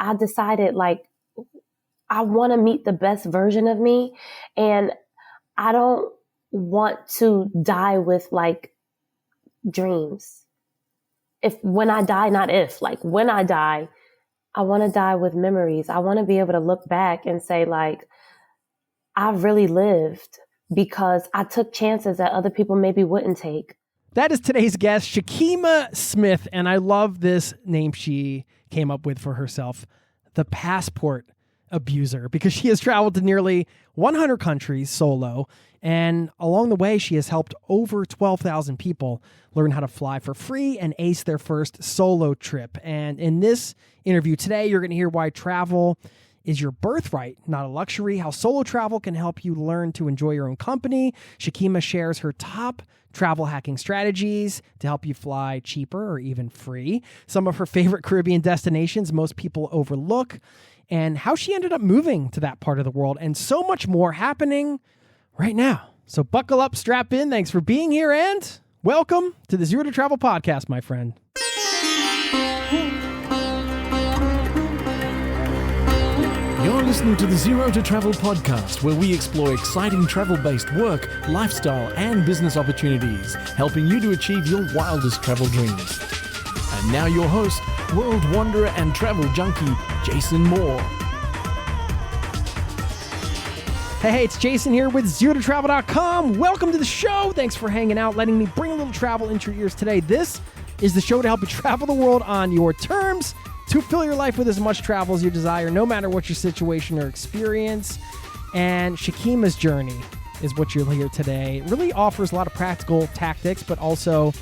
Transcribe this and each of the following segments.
I decided like, I want to meet the best version of me. And I don't want to die with like dreams. When I die, when I die, I want to die with memories. I want to be able to look back and say like, I really lived because I took chances that other people maybe wouldn't take. That is today's guest, Shakeemah Smith. And I love this name she came up with for herself, the passport abuser, because she has traveled to nearly 100 countries solo. And along the way, she has helped over 12,000 people learn how to fly for free and ace their first solo trip. And in this interview today, you're going to hear why travel is your birthright, not a luxury, how solo travel can help you learn to enjoy your own company. Shakeemah shares her top travel hacking strategies to help you fly cheaper or even free, some of her favorite Caribbean destinations most people overlook, and how she ended up moving to that part of the world, and so much more happening right now. So buckle up, strap in. Thanks for being here, and welcome to the Zero to Travel podcast, my friend. You're listening to the Zero to Travel podcast, where we explore exciting travel-based work, lifestyle, and business opportunities, helping you to achieve your wildest travel dreams. And now your host, world wanderer and travel junkie, Jason Moore. Hey, it's Jason here with ZeroToTravel.com. Welcome to the show. Thanks for hanging out, letting me bring a little travel into your ears today. This is the show to help you travel the world on your terms, to fill your life with as much travel as you desire, no matter what your situation or experience. And Shakeemah's journey is what you'll hear today. It really offers a lot of practical tactics, but also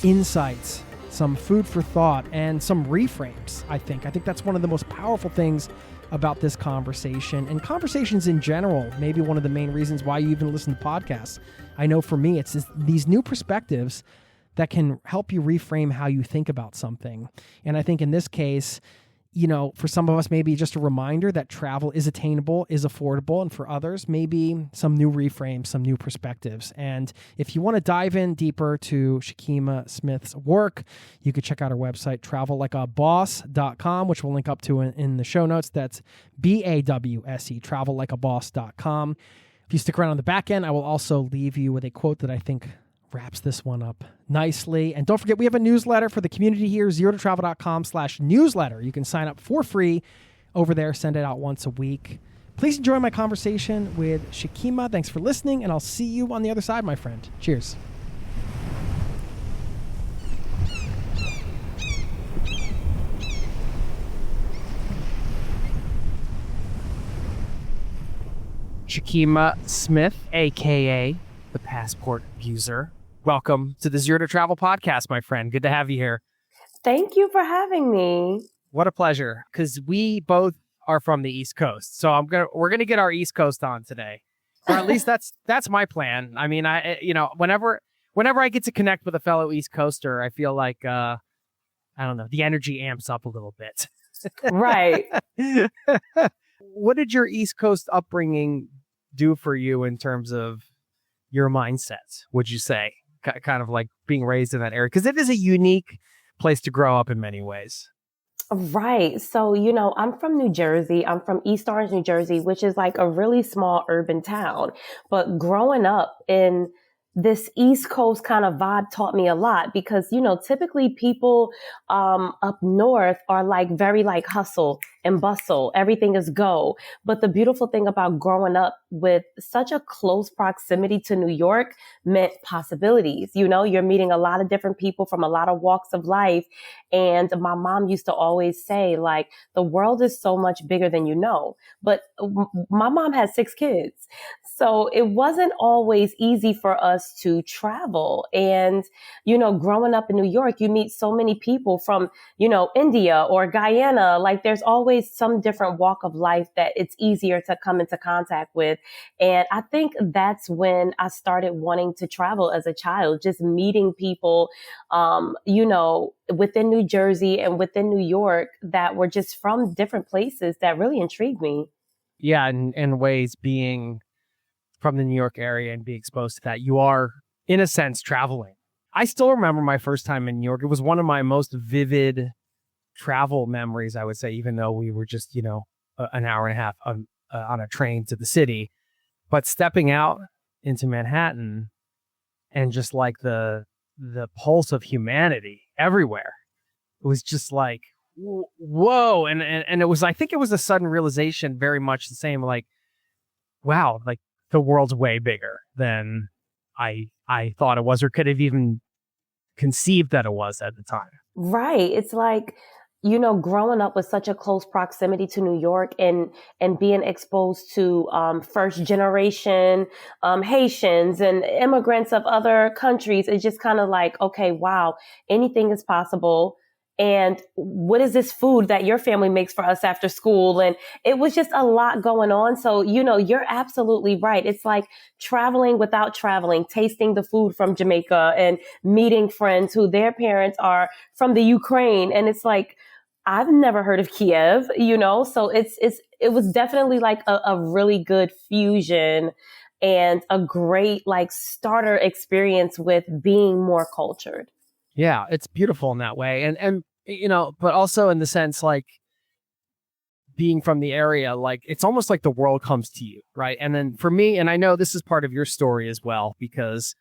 insights, some food for thought, and some reframes, I think. I think that's one of the most powerful things about this conversation, and conversations in general, maybe one of the main reasons why you even listen to podcasts. I know for me, it's these new perspectives that can help you reframe how you think about something. And I think in this case, you know, for some of us, maybe just a reminder that travel is attainable, is affordable, and for others, maybe some new reframes, some new perspectives. And if you want to dive in deeper to Shakeemah Smith's work, you could check out our website, travellikeaboss.com, which we'll link up to in the show notes. That's BAWSE, travellikeaboss.com. If you stick around on the back end, I will also leave you with a quote that I think wraps this one up nicely. And don't forget, we have a newsletter for the community here, zerototravel.com/newsletter. You can sign up for free over there, send it out once a week. Please enjoy my conversation with Shakeemah. Thanks for listening, and I'll see you on the other side, my friend. Cheers. Shakeemah Smith, a.k.a. the passport abuser. Welcome to the Zero to Travel podcast, my friend. Good to have you here. Thank you for having me. What a pleasure, because we both are from the East Coast. So we're gonna get our East Coast on today, or at least that's my plan. I mean, whenever I get to connect with a fellow East Coaster, I feel like I don't know, the energy amps up a little bit. Right. What did your East Coast upbringing do for you in terms of your mindset, would you say? Kind of like being raised in that area, because it is a unique place to grow up in many ways. Right. So, I'm from New Jersey. I'm from East Orange, New Jersey, which is like a really small urban town. But growing up in this East Coast kind of vibe taught me a lot because, typically people up north are like very like hustle and bustle. Everything is go. But the beautiful thing about growing up with such a close proximity to New York meant possibilities. You're meeting a lot of different people from a lot of walks of life. And my mom used to always say, like, the world is so much bigger than you know. But my mom has 6 kids. So it wasn't always easy for us to travel. And, growing up in New York, you meet so many people from, India or Guyana. Like there's always some different walk of life that it's easier to come into contact with. And I think that's when I started wanting to travel as a child, just meeting people, within New Jersey and within New York that were just from different places that really intrigued me. Yeah. And ways being from the New York area and being exposed to that, you are, in a sense, traveling. I still remember my first time in New York. It was one of my most vivid travel memories, I would say, even though we were just, an hour and a half on a train to the city. But stepping out into Manhattan and just like the pulse of humanity everywhere, it was just like, whoa. And it was, I think it was a sudden realization, very much the same, like, wow, like the world's way bigger than I thought it was, or could have even conceived that it was at the time. Right. It's like, growing up with such a close proximity to New York and being exposed to first generation Haitians and immigrants of other countries, it's just kind of like, okay, wow, anything is possible. And what is this food that your family makes for us after school? And it was just a lot going on. So, you're absolutely right. It's like traveling without traveling, tasting the food from Jamaica and meeting friends who their parents are from the Ukraine. And it's like, I've never heard of Kiev, so it was definitely like a really good fusion and a great like starter experience with being more cultured. Yeah, it's beautiful in that way. And but also in the sense like being from the area, like it's almost like the world comes to you, right? And then for me, and I know this is part of your story as well, because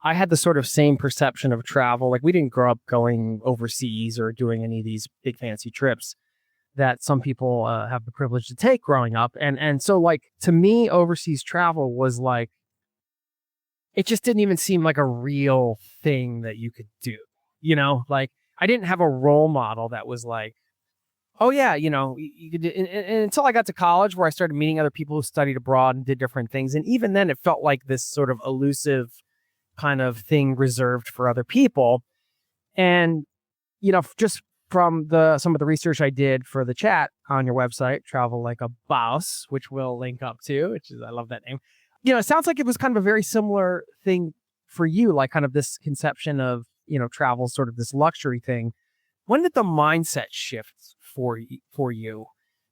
I had the sort of same perception of travel. Like we didn't grow up going overseas or doing any of these big fancy trips that some people have the privilege to take growing up. And so like to me, overseas travel was like, it just didn't even seem like a real thing that you could do. Like I didn't have a role model that was like, oh yeah, you could do, and until I got to college where I started meeting other people who studied abroad and did different things. And even then it felt like this sort of elusive kind of thing reserved for other people. And, just from some of the research I did for the chat on your website, Travel Like a Bawse, which we'll link up to, I love that name. It sounds like it was kind of a very similar thing for you, like kind of this conception of, travel, sort of this luxury thing. When did the mindset shift for you?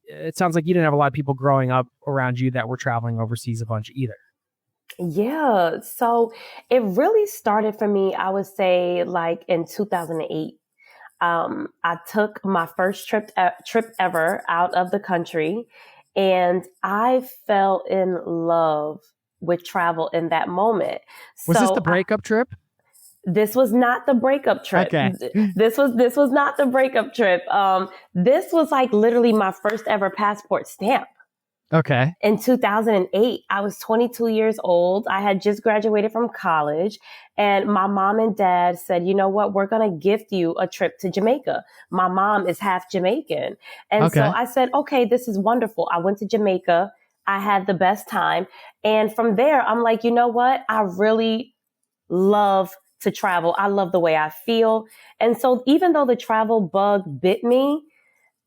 It sounds like you didn't have a lot of people growing up around you that were traveling overseas a bunch either. Yeah. So it really started for me, I would say like in 2008. I took my first trip ever out of the country, and I fell in love with travel in that moment. Was this the breakup trip? This was not the breakup trip. Okay. This was not the breakup trip. This was like literally my first ever passport stamp. Okay. In 2008, I was 22 years old. I had just graduated from college, and my mom and dad said, you know what, we're going to gift you a trip to Jamaica. My mom is half Jamaican. And so I said, okay, this is wonderful. I went to Jamaica. I had the best time. And from there, I'm like, you know what? I really love to travel. I love the way I feel. And so even though the travel bug bit me,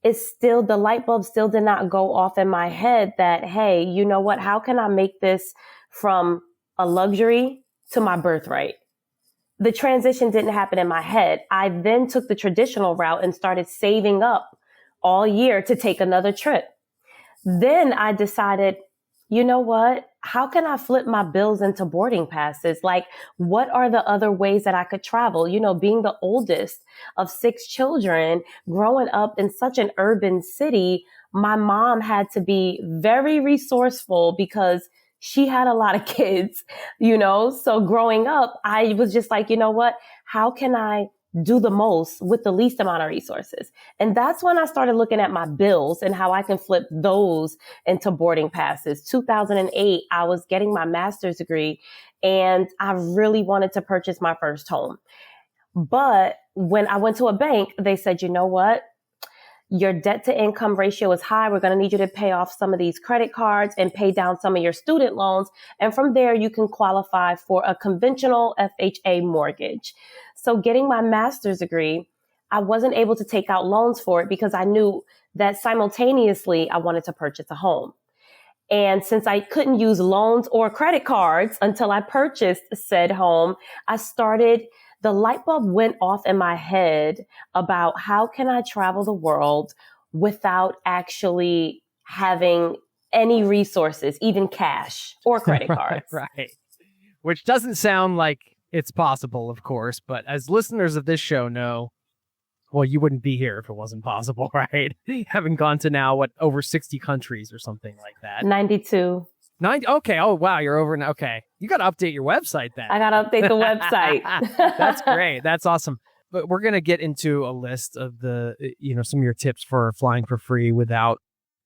the light bulb still did not go off in my head that, hey, you know what? How can I make this from a luxury to my birthright? The transition didn't happen in my head. I then took the traditional route and started saving up all year to take another trip. Then I decided, you know what? How can I flip my bills into boarding passes? Like, what are the other ways that I could travel? Being the oldest of 6 children, growing up in such an urban city, my mom had to be very resourceful because she had a lot of kids, So growing up, I was just like, you know what? How can I do the most with the least amount of resources? And that's when I started looking at my bills and how I can flip those into boarding passes. 2008, I was getting my master's degree and I really wanted to purchase my first home. But when I went to a bank, they said, you know what? Your debt to income ratio is high. We're going to need you to pay off some of these credit cards and pay down some of your student loans. And from there, you can qualify for a conventional FHA mortgage. So getting my master's degree, I wasn't able to take out loans for it because I knew that simultaneously I wanted to purchase a home. And since I couldn't use loans or credit cards until I purchased said home, the light bulb went off in my head about how can I travel the world without actually having any resources, even cash or credit cards. Right. Which doesn't sound like it's possible, of course, but as listeners of this show know, well, you wouldn't be here if it wasn't possible, right? Having gone to now, over 60 countries or something like that. 92. 90. Okay. Oh, wow. You're over now. Okay. You got to update your website then. I got to update the website. That's great. That's awesome. But we're going to get into a list of some of your tips for flying for free without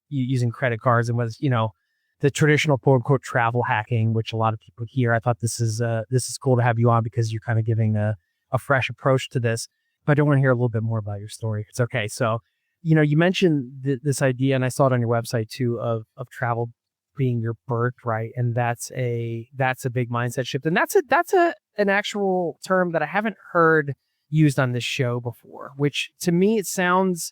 using credit cards and with, the traditional quote unquote travel hacking, which a lot of people hear. I thought this is cool to have you on because you're kind of giving a fresh approach to this. But I want to hear a little bit more about your story. It's okay. So, you mentioned this idea, and I saw it on your website too, of travel being your birthright, and that's a big mindset shift, and that's an actual term that I haven't heard used on this show before. Which to me, it sounds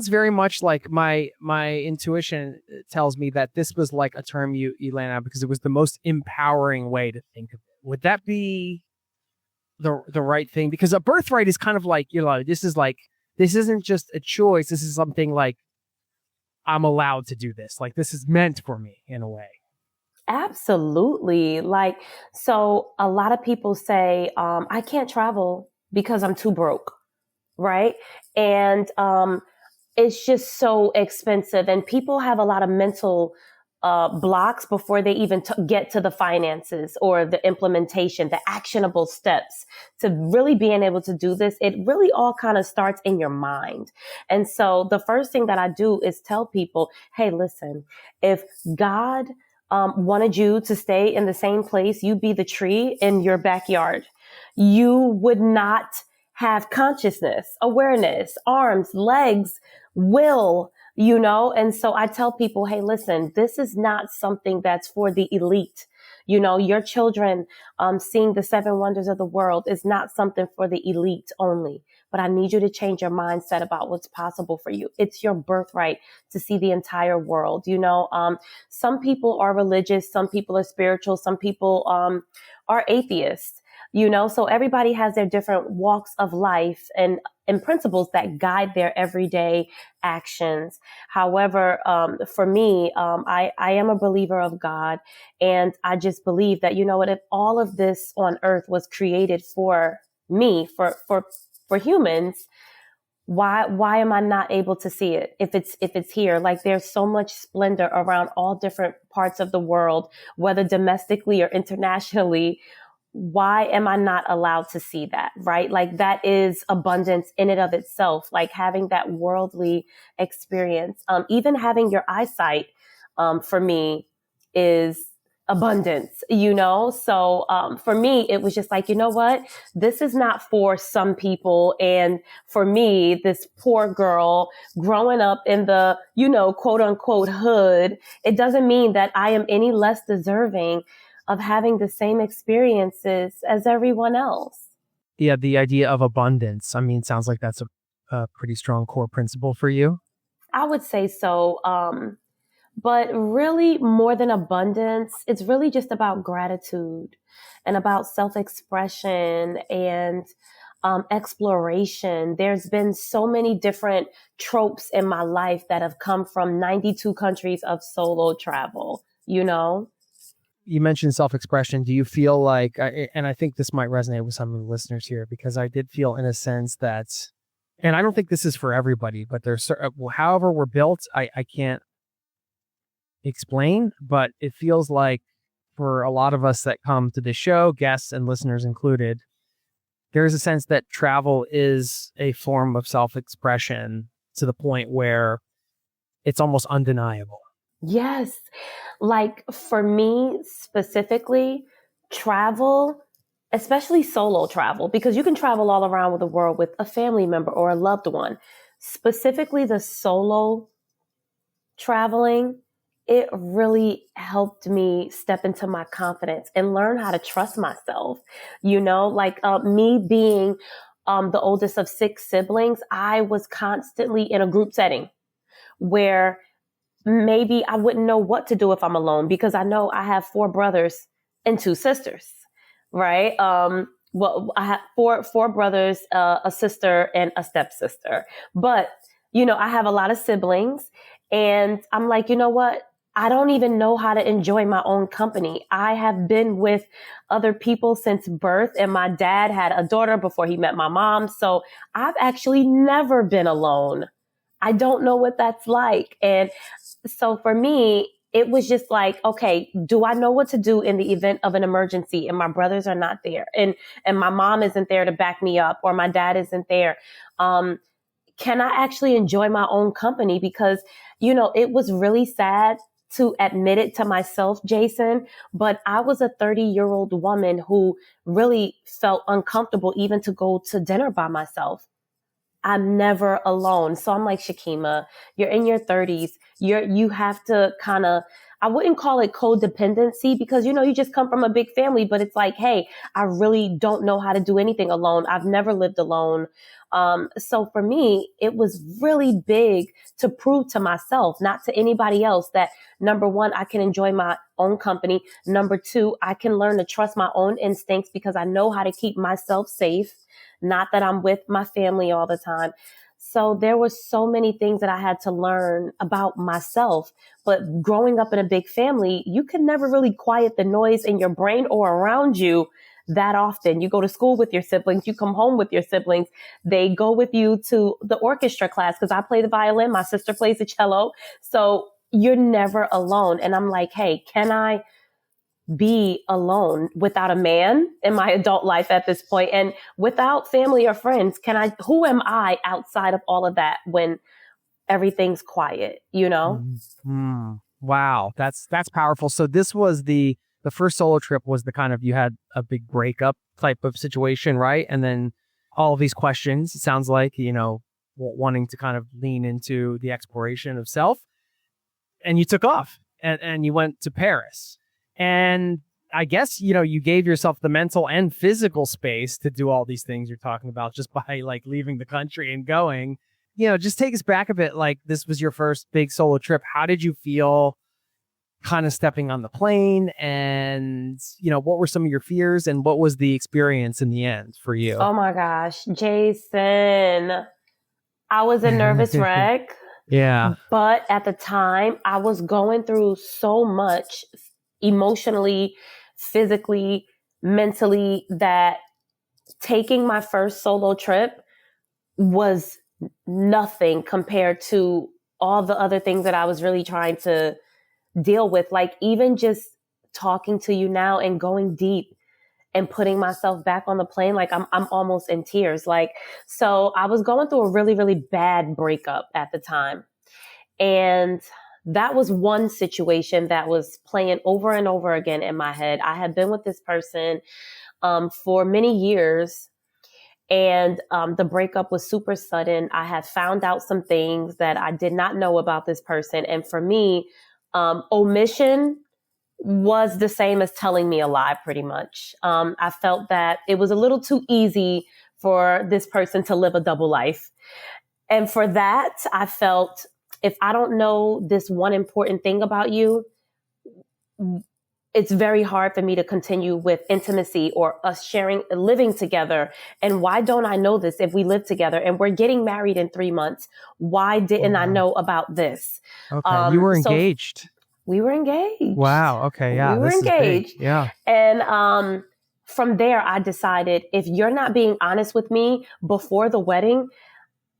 very much like my intuition tells me that this was like a term you landed on because it was the most empowering way to think of it. Would that be the right thing? Because a birthright is kind of like, this isn't just a choice. This is something like I'm allowed to do this. Like this is meant for me in a way. Absolutely. So a lot of people say, I can't travel because I'm too broke. Right. And, it's just so expensive, and people have a lot of mental blocks before they even get to the finances or the implementation, the actionable steps to really being able to do this. It really all kind of starts in your mind. And so the first thing that I do is tell people, hey, listen, if God wanted you to stay in the same place, you'd be the tree in your backyard. You would not have consciousness, awareness, arms, legs, will, and so I tell people, hey, listen, this is not something that's for the elite. Your children seeing the 7 wonders of the world is not something for the elite only. But I need you to change your mindset about what's possible for you. It's your birthright to see the entire world. Some people are religious, some people are spiritual, some people are atheists. So everybody has their different walks of life and principles that guide their everyday actions. However, for me, I am a believer of God, and I just believe that, if all of this on earth was created for me, for humans, why am I not able to see it if it's here? Like there's so much splendor around all different parts of the world, whether domestically or internationally. Why am I not allowed to see that, right? Like that is abundance in and of itself, like having that worldly experience. Even having your eyesight, for me is abundance, So, for me, it was just like, you know what? This is not for some people. And for me, this poor girl growing up in the, quote unquote hood, it doesn't mean that I am any less deserving of having the same experiences as everyone else. Yeah, the idea of abundance. I mean, sounds like that's a pretty strong core principle for you. I would say so. But really more than abundance, it's really just about gratitude and about self-expression and exploration. There's been so many different tropes in my life that have come from 92 countries of solo travel, You mentioned self-expression. Do you feel like, and I think this might resonate with some of the listeners here, because I did feel in a sense that, and I don't think this is for everybody, but there's, however we're built, I can't explain, but it feels like for a lot of us that come to this show, guests and listeners included, there is a sense that travel is a form of self-expression to the point where it's almost undeniable. Yes. Like for me specifically, travel, especially solo travel, because you can travel all around the world with a family member or a loved one. Specifically the solo traveling, it really helped me step into my confidence and learn how to trust myself. Me being the oldest of 6 siblings, I was constantly in a group setting where maybe I wouldn't know what to do if I'm alone, because I know I have 4 brothers and 2 sisters, right? I have four brothers, a sister and a stepsister. But, I have a lot of siblings, and I'm like, you know what? I don't even know how to enjoy my own company. I have been with other people since birth, and my dad had a daughter before he met my mom. So I've actually never been alone. I don't know what that's like. And so for me, it was just like, okay, do I know what to do in the event of an emergency and my brothers are not there and my mom isn't there to back me up or my dad isn't there? Can I actually enjoy my own company? Because, it was really sad to admit it to myself, Jason, but I was a 30-year-old woman who really felt uncomfortable even to go to dinner by myself. I'm never alone. So I'm like, Shakeemah, you're in your 30s. You have to kind of, I wouldn't call it codependency because, you just come from a big family, but it's like, hey, I really don't know how to do anything alone. I've never lived alone. So for me, it was really big to prove to myself, not to anybody else, that number one, I can enjoy my own company. Number two, I can learn to trust my own instincts because I know how to keep myself safe. Not that I'm with my family all the time. So there were so many things that I had to learn about myself. But growing up in a big family, you can never really quiet the noise in your brain or around you that often. You go to school with your siblings, you come home with your siblings, they go with you to the orchestra class because I play the violin, my sister plays the cello. So you're never alone. And I'm like, hey, can I be alone without a man in my adult life at this point and without family or friends? Who am I outside of all of that when everything's quiet, Mm-hmm. Wow. That's powerful. So this was the first solo trip was the kind of, you had a big breakup type of situation, right? And then all of these questions, it sounds like, wanting to kind of lean into the exploration of self, and you took off and you went to Paris. And I guess, you gave yourself the mental and physical space to do all these things you're talking about just by like leaving the country and going. Just take us back a bit. Like, this was your first big solo trip. How did you feel kind of stepping on the plane? And, what were some of your fears and what was the experience in the end for you? Oh my gosh, Jason, I was a nervous wreck. Yeah. But at the time, I was going through so much emotionally, physically, mentally, that taking my first solo trip was nothing compared to all the other things that I was really trying to deal with. Like, even just talking to you now and going deep and putting myself back on the plane, like I'm almost in tears. Like, so I was going through a really, really bad breakup at the time. And that was one situation that was playing over and over again in my head. I had been with this person for many years, and the breakup was super sudden. I had found out some things that I did not know about this person. And for me, omission was the same as telling me a lie, pretty much. I felt that it was a little too easy for this person to live a double life. And for that, I felt, if I don't know this one important thing about you, it's very hard for me to continue with intimacy or us living together. And why don't I know this if we live together and we're getting married in 3 months? Why didn't I know about this? Okay. You were engaged. We were engaged. Wow. Okay. Yeah. We were engaged. Yeah. And from there, I decided, if you're not being honest with me before the wedding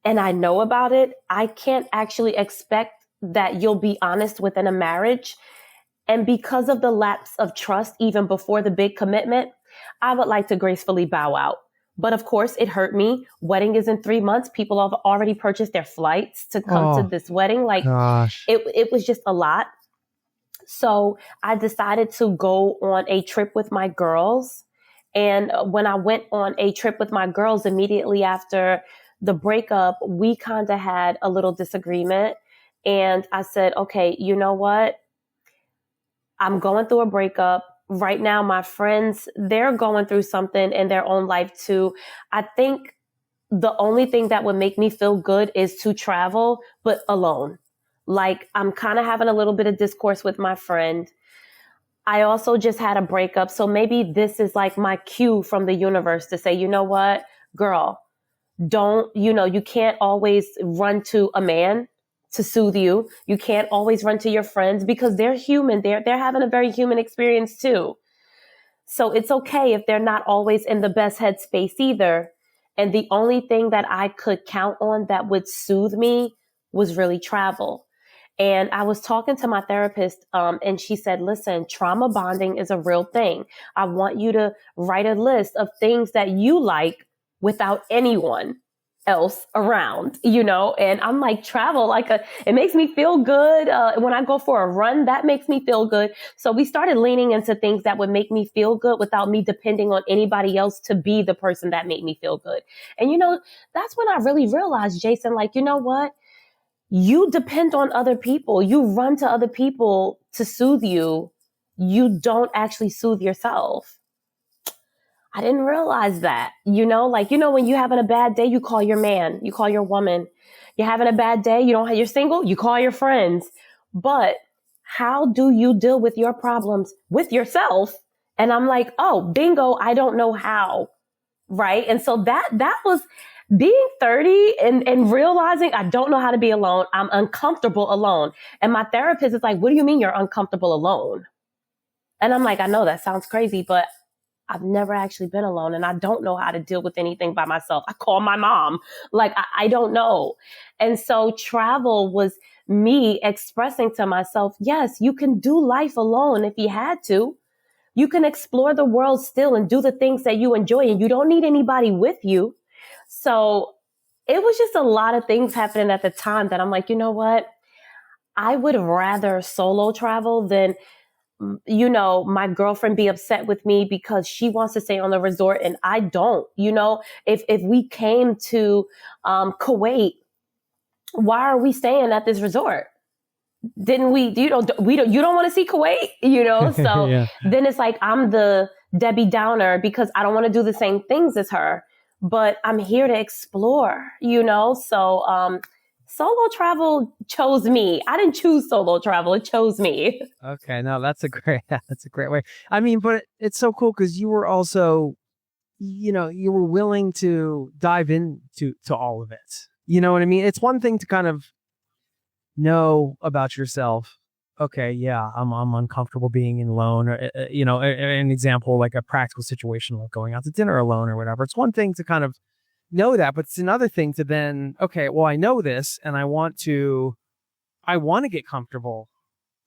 and I know about it, I can't actually expect that you'll be honest within a marriage. And because of the lapse of trust, even before the big commitment, I would like to gracefully bow out. But of course, it hurt me. Wedding is in 3 months. People have already purchased their flights to come to this wedding. Like, it was just a lot. So I decided to go on a trip with my girls. And when I went on a trip with my girls immediately after the breakup, we kind of had a little disagreement. And I said, okay, you know what? I'm going through a breakup. Right now, my friends, they're going through something in their own life too. I think the only thing that would make me feel good is to travel, but alone. Like, I'm kind of having a little bit of discourse with my friend. I also just had a breakup. So maybe this is like my cue from the universe to say, you know what, girl, you can't always run to a man to soothe you. You can't always run to your friends because they're human. They're having a very human experience too. So it's okay if they're not always in the best headspace either. And the only thing that I could count on that would soothe me was really travel. And I was talking to my therapist, and she said, listen, trauma bonding is a real thing. I want you to write a list of things that you like without anyone else around, and I'm like, travel, it makes me feel good. When I go for a run, that makes me feel good. So we started leaning into things that would make me feel good without me depending on anybody else to be the person that made me feel good. And, that's when I really realized, Jason, you know what? You depend on other people. You run to other people to soothe you. You don't actually soothe yourself. I didn't realize that, when you're having a bad day, you call your man, you call your woman. You're having a bad day, you're single, you call your friends. But how do you deal with your problems with yourself? And I'm like, oh, bingo, I don't know how. Right. And so that was being 30 and realizing I don't know how to be alone. I'm uncomfortable alone. And my therapist is like, what do you mean you're uncomfortable alone? And I'm like, I know that sounds crazy, but I've never actually been alone and I don't know how to deal with anything by myself. I call my mom. I don't know. And so travel was me expressing to myself, yes, you can do life alone if you had to. You can explore the world still and do the things that you enjoy and you don't need anybody with you. So it was just a lot of things happening at the time that I'm like, you know what? I would rather solo travel than my girlfriend be upset with me because she wants to stay on the resort and I don't. If we came to Kuwait, why are we staying at this resort? Didn't we? You don't want to see Kuwait, So Yeah. Then it's like I'm the Debbie Downer because I don't want to do the same things as her, but I'm here to explore. So solo travel chose me. I didn't choose solo travel. It chose me. Okay. No, that's a great way. I mean, but it's so cool because you were also, you were willing to dive into all of it. You know what I mean? It's one thing to kind of know about yourself. Okay. Yeah. I'm uncomfortable being alone or, an example, like a practical situation, like going out to dinner alone or whatever. It's one thing to kind of know that, but it's another thing to then, okay, well, I know this and I want to get comfortable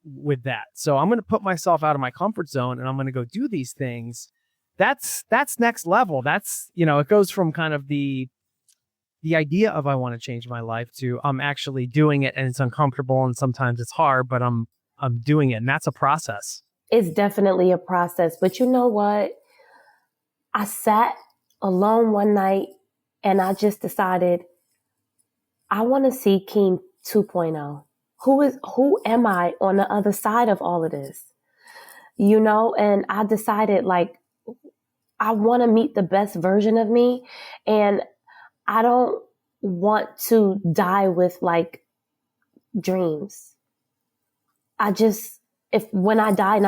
with that. So I'm going to put myself out of my comfort zone and I'm going to go do these things. That's next level. That's, it goes from kind of the idea of I want to change my life to I'm actually doing it and it's uncomfortable and sometimes it's hard, but I'm doing it. And that's a process. It's definitely a process, but you know what? I sat alone one night and I just decided I want to see Keem 2.0. Who am I on the other side of all of this? And I decided I want to meet the best version of me. And I don't want to die with dreams. When I die,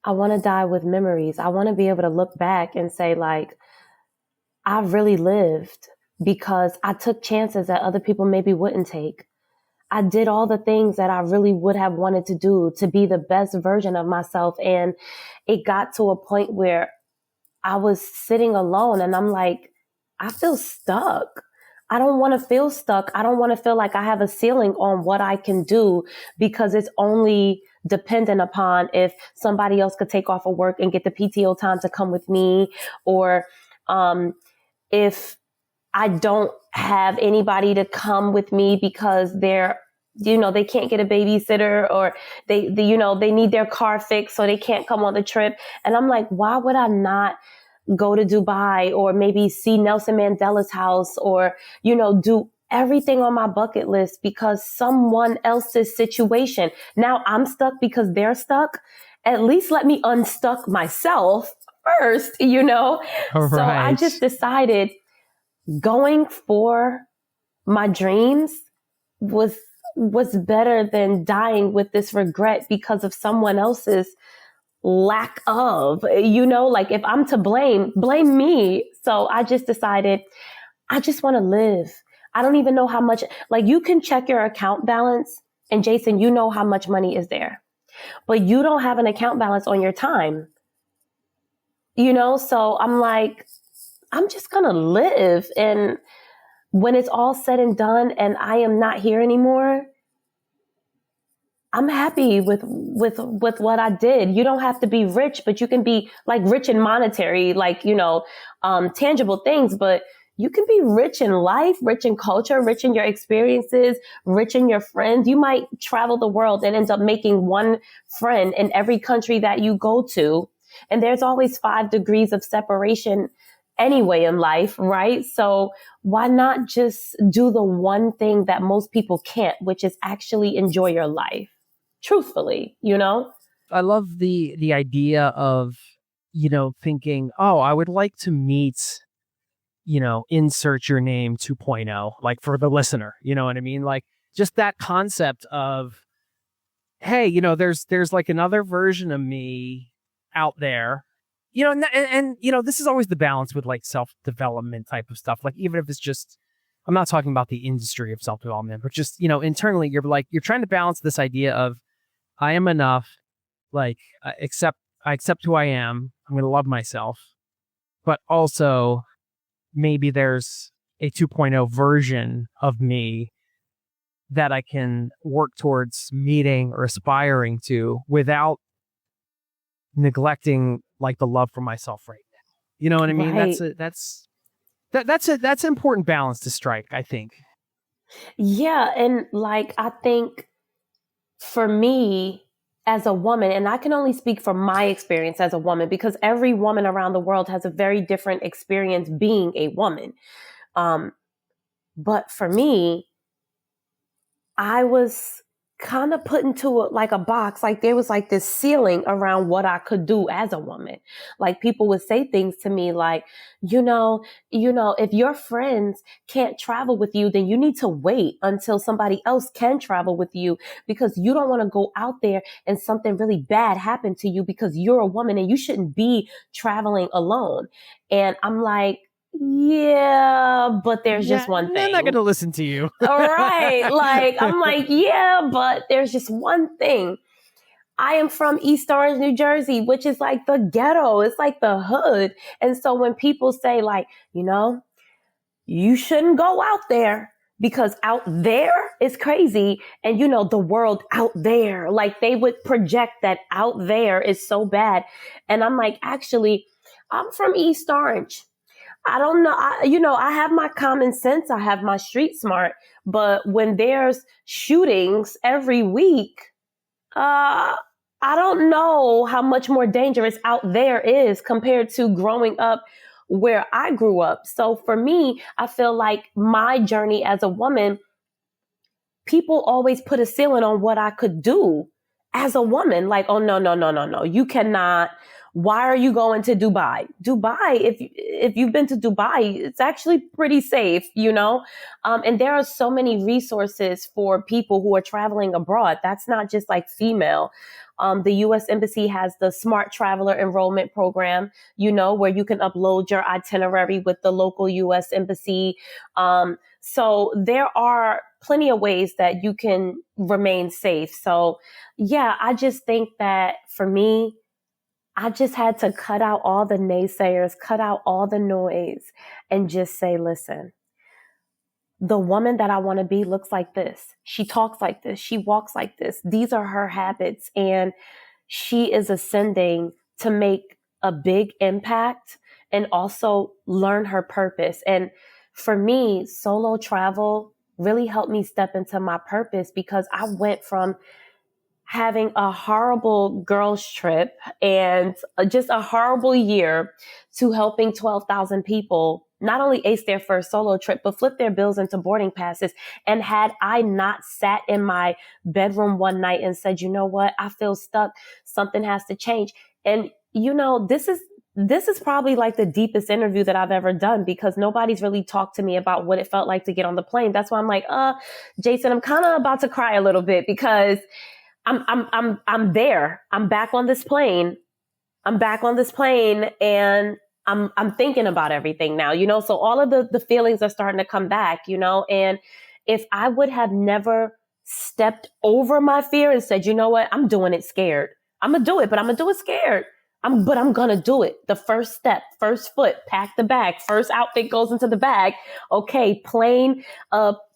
I want to die with memories. I want to be able to look back and say I really lived because I took chances that other people maybe wouldn't take. I did all the things that I really would have wanted to do to be the best version of myself. And it got to a point where I was sitting alone and I'm like, I feel stuck. I don't want to feel stuck. I don't want to feel like I have a ceiling on what I can do because it's only dependent upon if somebody else could take off of work and get the PTO time to come with me, or if I don't have anybody to come with me because they're, they can't get a babysitter, or they need their car fixed so they can't come on the trip. And I'm like, why would I not go to Dubai or maybe see Nelson Mandela's house or, do everything on my bucket list because someone else's situation. Now I'm stuck because they're stuck. At least let me unstuck myself first, Right. So I just decided going for my dreams was better than dying with this regret because of someone else's lack of, if I'm to blame me. So I just decided I just want to live. I don't even know how much, like you can check your account balance and Jason, you know how much money is there, but you don't have an account balance on your time, So I'm like, I'm just going to live. And when it's all said and done and I am not here anymore, I'm happy with what I did. You don't have to be rich, but you can be like rich in monetary, like, tangible things, but you can be rich in life, rich in culture, rich in your experiences, rich in your friends. You might travel the world and end up making one friend in every country that you go to. And there's always 5 degrees of separation anyway in life, right? So why not just do the one thing that most people can't, which is actually enjoy your life? Truthfully, I love the idea of, thinking, oh, I would like to meet, insert your name 2.0, like for the listener, you know what I mean? Like just that concept of, hey, there's like another version of me out there, and this is always the balance with like self-development type of stuff. Like even if it's just, I'm not talking about the industry of self-development, but just, internally, you're trying to balance this idea of I am enough, like I accept who I am. I'm going to love myself, but also maybe there's a 2.0 version of me that I can work towards meeting or aspiring to without neglecting like the love for myself right now. You know what I mean? Right. That's an important balance to strike, I think. Yeah. And like, I think for me as a woman, and I can only speak from my experience as a woman, because every woman around the world has a very different experience being a woman. But for me, I was kind of put into like a box. Like there was like this ceiling around what I could do as a woman. Like people would say things to me like, if your friends can't travel with you, then you need to wait until somebody else can travel with you, because you don't want to go out there and something really bad happen to you because you're a woman and you shouldn't be traveling alone. And I'm like, yeah, but there's just one thing. They're not going to listen to you. All right. Like, I'm like, yeah, but there's just one thing. I am from East Orange, New Jersey, which is like the ghetto. It's like the hood. And so when people say like, you shouldn't go out there because out there is crazy. And the world out there, like they would project that out there is so bad. And I'm like, actually, I'm from East Orange. I don't know. I have my common sense. I have my street smart. But when there's shootings every week, I don't know how much more dangerous out there is compared to growing up where I grew up. So for me, I feel like my journey as a woman, people always put a ceiling on what I could do as a woman. Like, oh, no. You cannot. Why are you going to Dubai? Dubai, if you've been to Dubai, it's actually pretty safe, and there are so many resources for people who are traveling abroad. That's not just like female. The U.S. Embassy has the Smart Traveler Enrollment Program, where you can upload your itinerary with the local U.S. Embassy. So there are plenty of ways that you can remain safe. So yeah, I just think that for me, I just had to cut out all the naysayers, cut out all the noise, and just say, listen, the woman that I want to be looks like this. She talks like this. She walks like this. These are her habits. And she is ascending to make a big impact and also learn her purpose. And for me, solo travel really helped me step into my purpose, because I went from having a horrible girls trip and just a horrible year to helping 12,000 people not only ace their first solo trip, but flip their bills into boarding passes. And had I not sat in my bedroom one night and said, you know what, I feel stuck, something has to change. And, this is probably like the deepest interview that I've ever done, because nobody's really talked to me about what it felt like to get on the plane. That's why I'm like, Jason, I'm kind of about to cry a little bit, because I'm there. I'm back on this plane. And I'm thinking about everything now, so all of the feelings are starting to come back, and if I would have never stepped over my fear and said, you know what, I'm doing it scared. I'm going to do it, but I'm going to do it scared. But I'm going to do it. The first step, first foot, pack the bag, first outfit goes into the bag. Okay. Plane,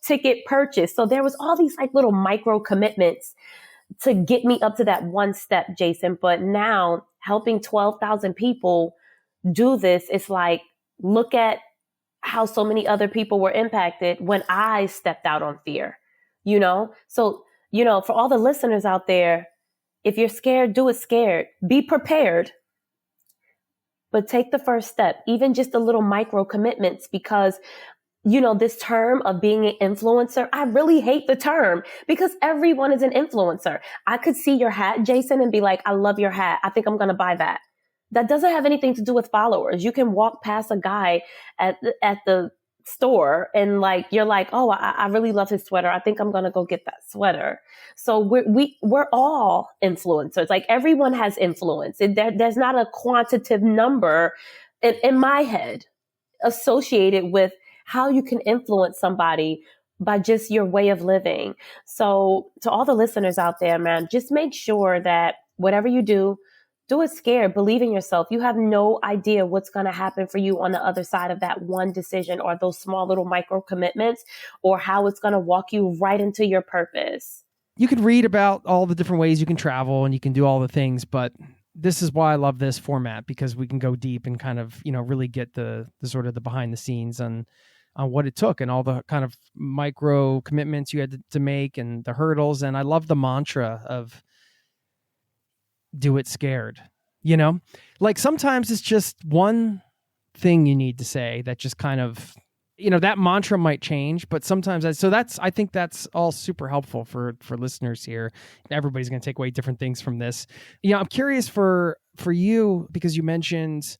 ticket purchase. So there was all these like little micro commitments to get me up to that one step, Jason. But now helping 12,000 people do this, it's like, look at how so many other people were impacted when I stepped out on fear, So, for all the listeners out there, if you're scared, do it scared. Be prepared. But take the first step, even just the little micro commitments, because, this term of being an influencer, I really hate the term because everyone is an influencer. I could see your hat, Jason, and be like, I love your hat. I think I'm going to buy that. That doesn't have anything to do with followers. You can walk past a guy at the store and like, you're like, oh, I really love his sweater. I think I'm going to go get that sweater. So we're all influencers. Like everyone has influence. There's not a quantitative number in my head associated with how you can influence somebody by just your way of living. So to all the listeners out there, man, just make sure that whatever you do it scared. Believe in yourself. You have no idea what's going to happen for you on the other side of that one decision or those small little micro commitments, or how it's going to walk you right into your purpose. You could read about all the different ways you can travel and you can do all the things, but this is why I love this format, because we can go deep and kind of, really get the sort of the behind the scenes on what it took and all the kind of micro commitments you had to make and the hurdles. And I love the mantra of do it scared, like sometimes it's just one thing you need to say that just kind of, that mantra might change, but sometimes I think that's all super helpful for listeners here. Everybody's going to take away different things from this. I'm curious for you, because you mentioned,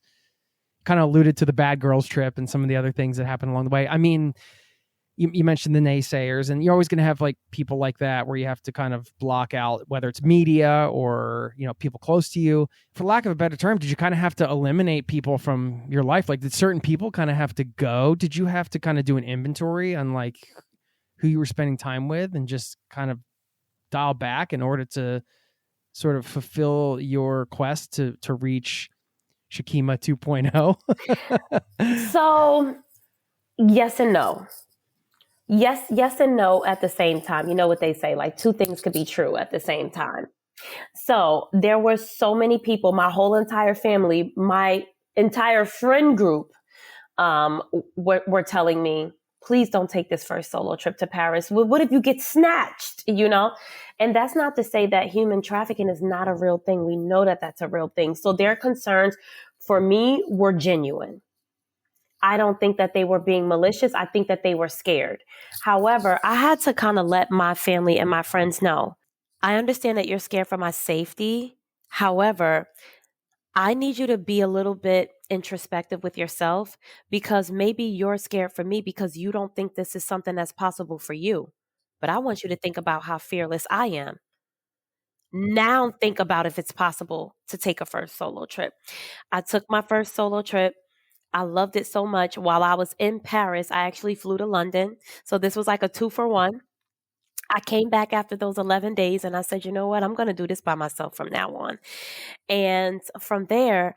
kind of alluded to the bad girls trip and some of the other things that happened along the way. I mean, you mentioned the naysayers, and you're always going to have like people like that where you have to kind of block out, whether it's media or, people close to you. For lack of a better term, did you kind of have to eliminate people from your life? Like, did certain people kind of have to go? Did you have to kind of do an inventory on like who you were spending time with and just kind of dial back in order to sort of fulfill your quest to reach Shakeemah 2.0? So yes and no. Yes and no at the same time. You know what they say, like two things could be true at the same time. So there were so many people, my whole entire family, my entire friend group were telling me, please don't take this first solo trip to Paris. What if you get snatched, And that's not to say that human trafficking is not a real thing. We know that that's a real thing. So their concerns for me were genuine. I don't think that they were being malicious. I think that they were scared. However, I had to kind of let my family and my friends know, I understand that you're scared for my safety. However, I need you to be a little bit introspective with yourself, because maybe you're scared for me because you don't think this is something that's possible for you. But I want you to think about how fearless I am. Now think about if it's possible to take a first solo trip. I took my first solo trip. I loved it so much. While I was in Paris, I actually flew to London. So this was like a 2-for-1. I came back after those 11 days and I said, you know what? I'm going to do this by myself from now on. And from there,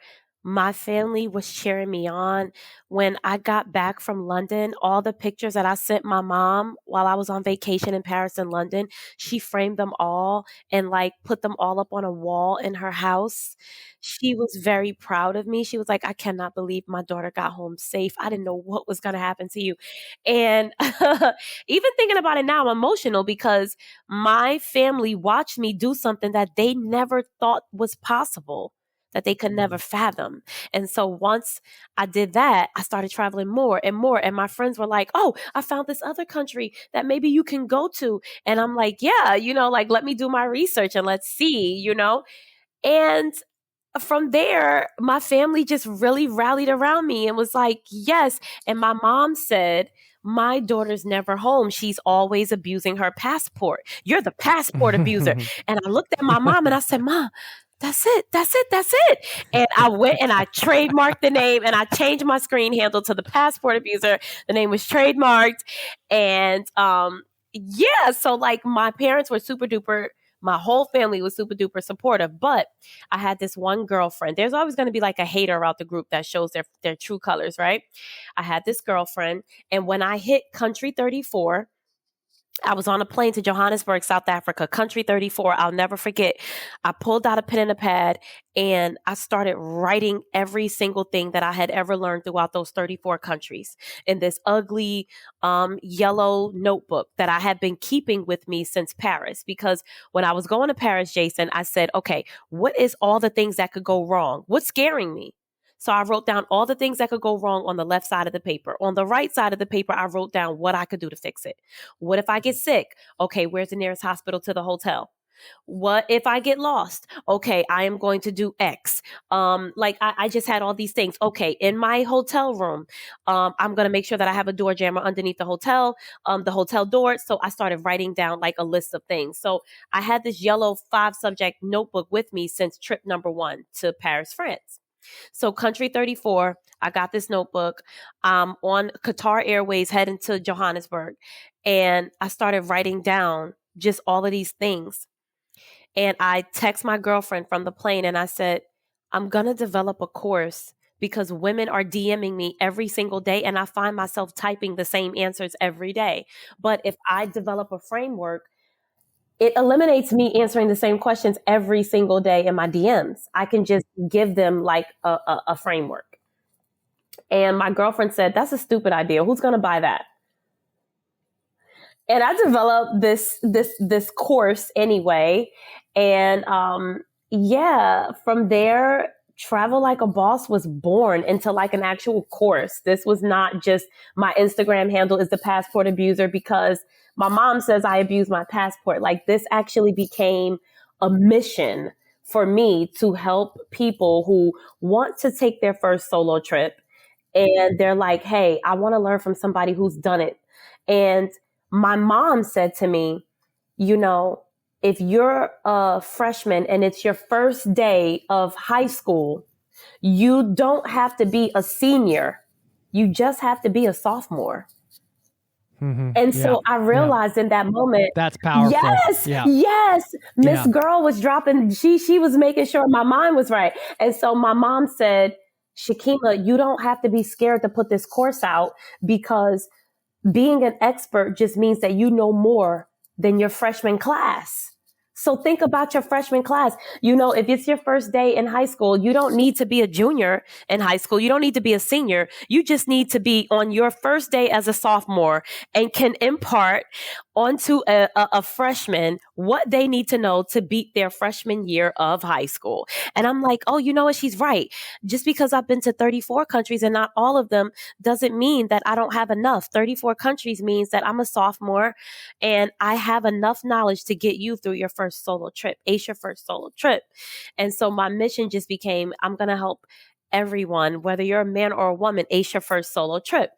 my family was cheering me on. When I got back from London, all the pictures that I sent my mom while I was on vacation in Paris and London, she framed them all and like put them all up on a wall in her house. She was very proud of me. She was like, I cannot believe my daughter got home safe. I didn't know what was going to happen to you. And even thinking about it now, I'm emotional because my family watched me do something that they never thought was possible, that they could never fathom. And so once I did that, I started traveling more and more. And my friends were like, oh, I found this other country that maybe you can go to. And I'm like, yeah, like, let me do my research and let's see, And from there, my family just really rallied around me and was like, yes. And my mom said, my daughter's never home. She's always abusing her passport. You're the passport abuser. And I looked at my mom and I said, Mom, That's it. That's it. That's it. And I went and I trademarked the name and I changed my screen handle to the passport abuser. The name was trademarked. And yeah, so like my parents were super duper, my whole family was super duper supportive. But I had this one girlfriend. There's always going to be like a hater out the group that shows their true colors, right? I had this girlfriend. And when I hit country 34, I was on a plane to Johannesburg, South Africa, country 34. I'll never forget. I pulled out a pen and a pad and I started writing every single thing that I had ever learned throughout those 34 countries in this ugly yellow notebook that I had been keeping with me since Paris. Because when I was going to Paris, Jason, I said, okay, what is all the things that could go wrong? What's scaring me? So I wrote down all the things that could go wrong on the left side of the paper. On the right side of the paper, I wrote down what I could do to fix it. What if I get sick? Okay, where's the nearest hospital to the hotel? What if I get lost? Okay, I am going to do X. I just had all these things. Okay, in my hotel room, I'm going to make sure that I have a door jammer underneath the hotel door. So I started writing down like a list of things. So I had this yellow 5-subject notebook with me since trip number 1 to Paris, France. So country 34, I got this notebook on Qatar Airways heading to Johannesburg. And I started writing down just all of these things. And I text my girlfriend from the plane and I said, I'm going to develop a course because women are DMing me every single day and I find myself typing the same answers every day. But if I develop a framework, it eliminates me answering the same questions every single day in my DMs. I can just give them like a framework. And my girlfriend said, that's a stupid idea. Who's going to buy that? And I developed this course anyway. And from there, Travel Like a Boss was born into like an actual course. This was not just my Instagram handle is the passport abuser because my mom says I abuse my passport. Like this actually became a mission for me to help people who want to take their first solo trip. And they're like, hey, I want to learn from somebody who's done it. And my mom said to me, you know, if you're a freshman and it's your first day of high school, you don't have to be a senior. You just have to be a sophomore. Mm-hmm. And so I realized in that moment, that's powerful. Yes. Miss Girl was dropping. She was making sure my mind was right. And so my mom said, Shakeemah, you don't have to be scared to put this course out because being an expert just means that you know more than your freshman class. So think about your freshman class. You know, if it's your first day in high school, you don't need to be a junior in high school. You don't need to be a senior. You just need to be on your first day as a sophomore and can impart onto a freshman what they need to know to beat their freshman year of high school. And I'm like, oh, you know what? She's right. Just because I've been to 34 countries and not all of them doesn't mean that I don't have enough. 34 countries means that I'm a sophomore and I have enough knowledge to get you through your first solo trip, ace your first solo trip. And so my mission just became, I'm going to help everyone, whether you're a man or a woman, ace your first solo trip.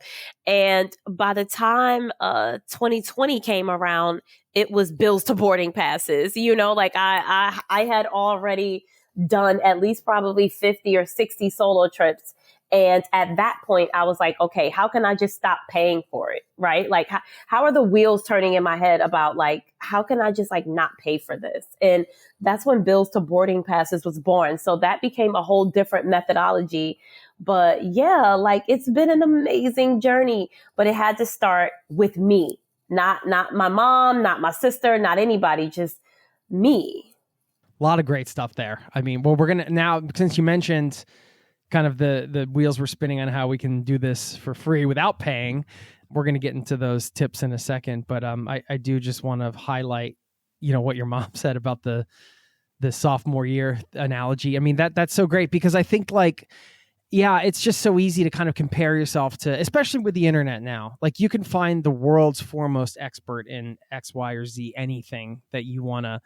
And by the time 2020 came around, it was bills to boarding passes. You know, like I had already done at least probably 50 or 60 solo trips. And at that point, I was like, okay, how can I just stop paying for it? Right? Like, how are the wheels turning in my head about like, how can I just like not pay for this? And that's when bills to boarding passes was born. So that became a whole different methodology. But yeah, like it's been an amazing journey, but it had to start with me, not my mom, not my sister, not anybody, just me. A lot of great stuff there. I mean, well, we're going to now, since you mentioned kind of the wheels were spinning on how we can do this for free without paying. We're going to get into those tips in a second, but I do just want to highlight, you know, what your mom said about the sophomore year analogy. I mean, that's so great because I think like, yeah, it's just so easy to kind of compare yourself to, especially with the internet now. Like you can find the world's foremost expert in X, Y, or Z, anything that you want to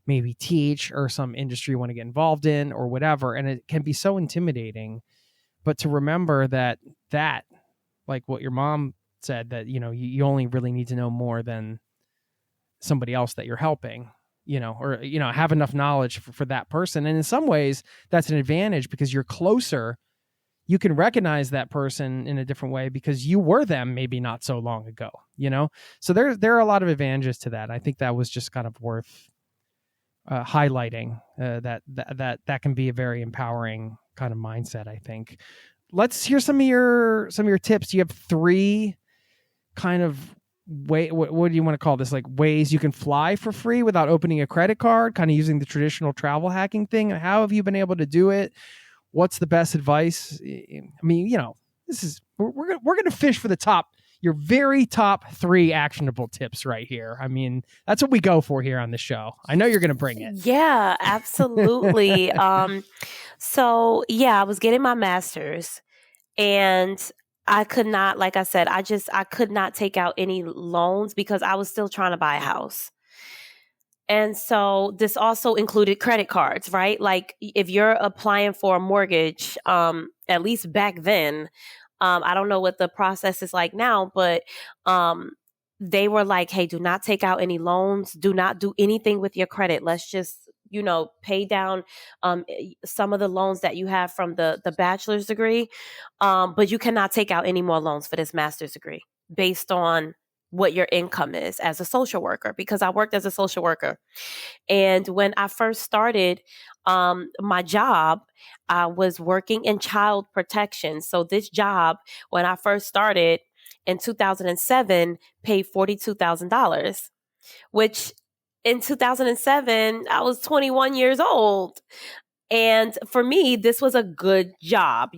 maybe teach or some industry you want to get involved in or whatever. And it can be so intimidating, but to remember that like what your mom said, that, you know, you only really need to know more than somebody else that you're helping. or have enough knowledge for that person. And in some ways that's an advantage because you're closer. You can recognize that person in a different way because you were them maybe not so long ago, So there are a lot of advantages to that. I think that was just kind of worth highlighting that can be a very empowering kind of mindset, I think. Let's hear some of your tips. Do you have 3 kind of what do you want to call this? Like ways you can fly for free without opening a credit card, kind of using the traditional travel hacking thing? How have you been able to do it? What's the best advice? I mean, this is, we're going to fish for your very top 3 actionable tips right here. I mean, that's what we go for here on the show. I know you're going to bring it. Yeah, absolutely. So yeah, I was getting my master's and I could not, like I said, I could not take out any loans because I was still trying to buy a house. And so this also included credit cards, right? Like if you're applying for a mortgage, at least back then, I don't know what the process is like now, but they were like, hey, do not take out any loans. Do not do anything with your credit. Let's just, pay down some of the loans that you have from the bachelor's degree. But you cannot take out any more loans for this master's degree based on what your income is as a social worker, because I worked as a social worker. And when I first started my job, I was working in child protection. So this job, when I first started in 2007, paid $42,000, which in 2007, I was 21 years old. And for me, this was a good job,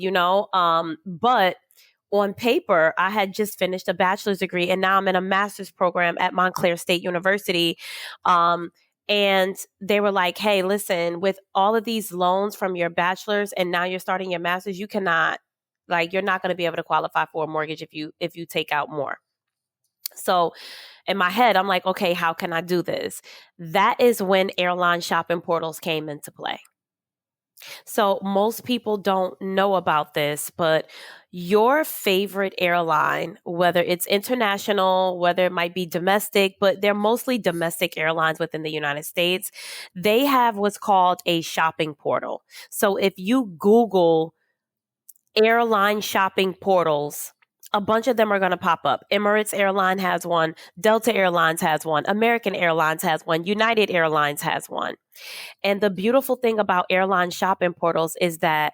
but on paper, I had just finished a bachelor's degree and now I'm in a master's program at Montclair State University. And they were like, hey, listen, with all of these loans from your bachelor's and now you're starting your master's, you cannot, you're not going to be able to qualify for a mortgage if you take out more. So in my head, I'm like, okay, how can I do this? That is when airline shopping portals came into play. So most people don't know about this, but your favorite airline, whether it's international, whether it might be domestic, but they're mostly domestic airlines within the United States, they have what's called a shopping portal. So if you Google airline shopping portals, a bunch of them are going to pop up. Emirates Airline has one. Delta Airlines has one. American Airlines has one. United Airlines has one. And the beautiful thing about airline shopping portals is that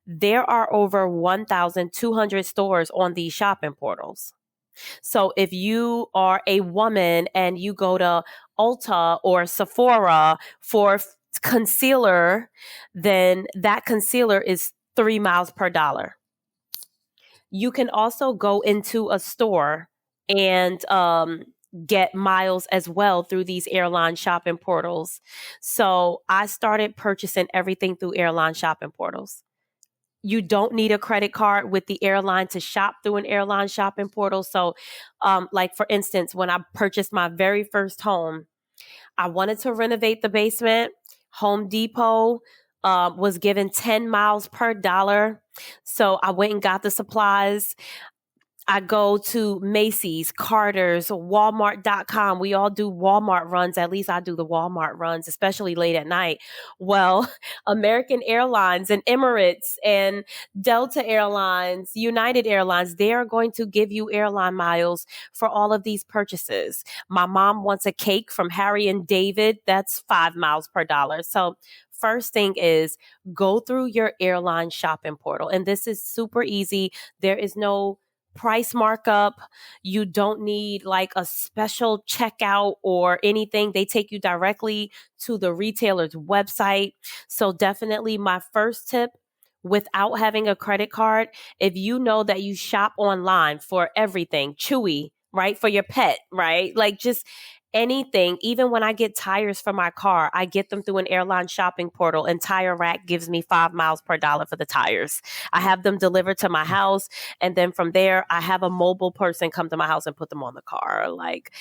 there are over 1,200 stores on these shopping portals. So if you are a woman and you go to Ulta or Sephora for concealer, then that concealer is 3 miles per dollar. You can also go into a store and get miles as well through these airline shopping portals. So I started purchasing everything through airline shopping portals. You don't need a credit card with the airline to shop through an airline shopping portal. So like, for instance, when I purchased my very first home, I wanted to renovate the basement. Home Depot was given 10 miles per dollar. So I went and got the supplies. I go to Macy's, Carter's, Walmart.com. We all do Walmart runs. At least I do the Walmart runs, especially late at night. Well, American Airlines and Emirates and Delta Airlines, United Airlines, they are going to give you airline miles for all of these purchases. My mom wants a cake from Harry and David. That's 5 miles per dollar. So first thing is go through your airline shopping portal. And this is super easy. There is no price markup. You don't need like a special checkout or anything. They take you directly to the retailer's website. So definitely my first tip, without having a credit card, if you know that you shop online for everything, Chewy, right? For your pet, right? Like just anything, even when I get tires for my car, I get them through an airline shopping portal and Tire Rack gives me 5 miles per dollar for the tires. I have them delivered to my house. And then from there, I have a mobile person come to my house and put them on the car. Like,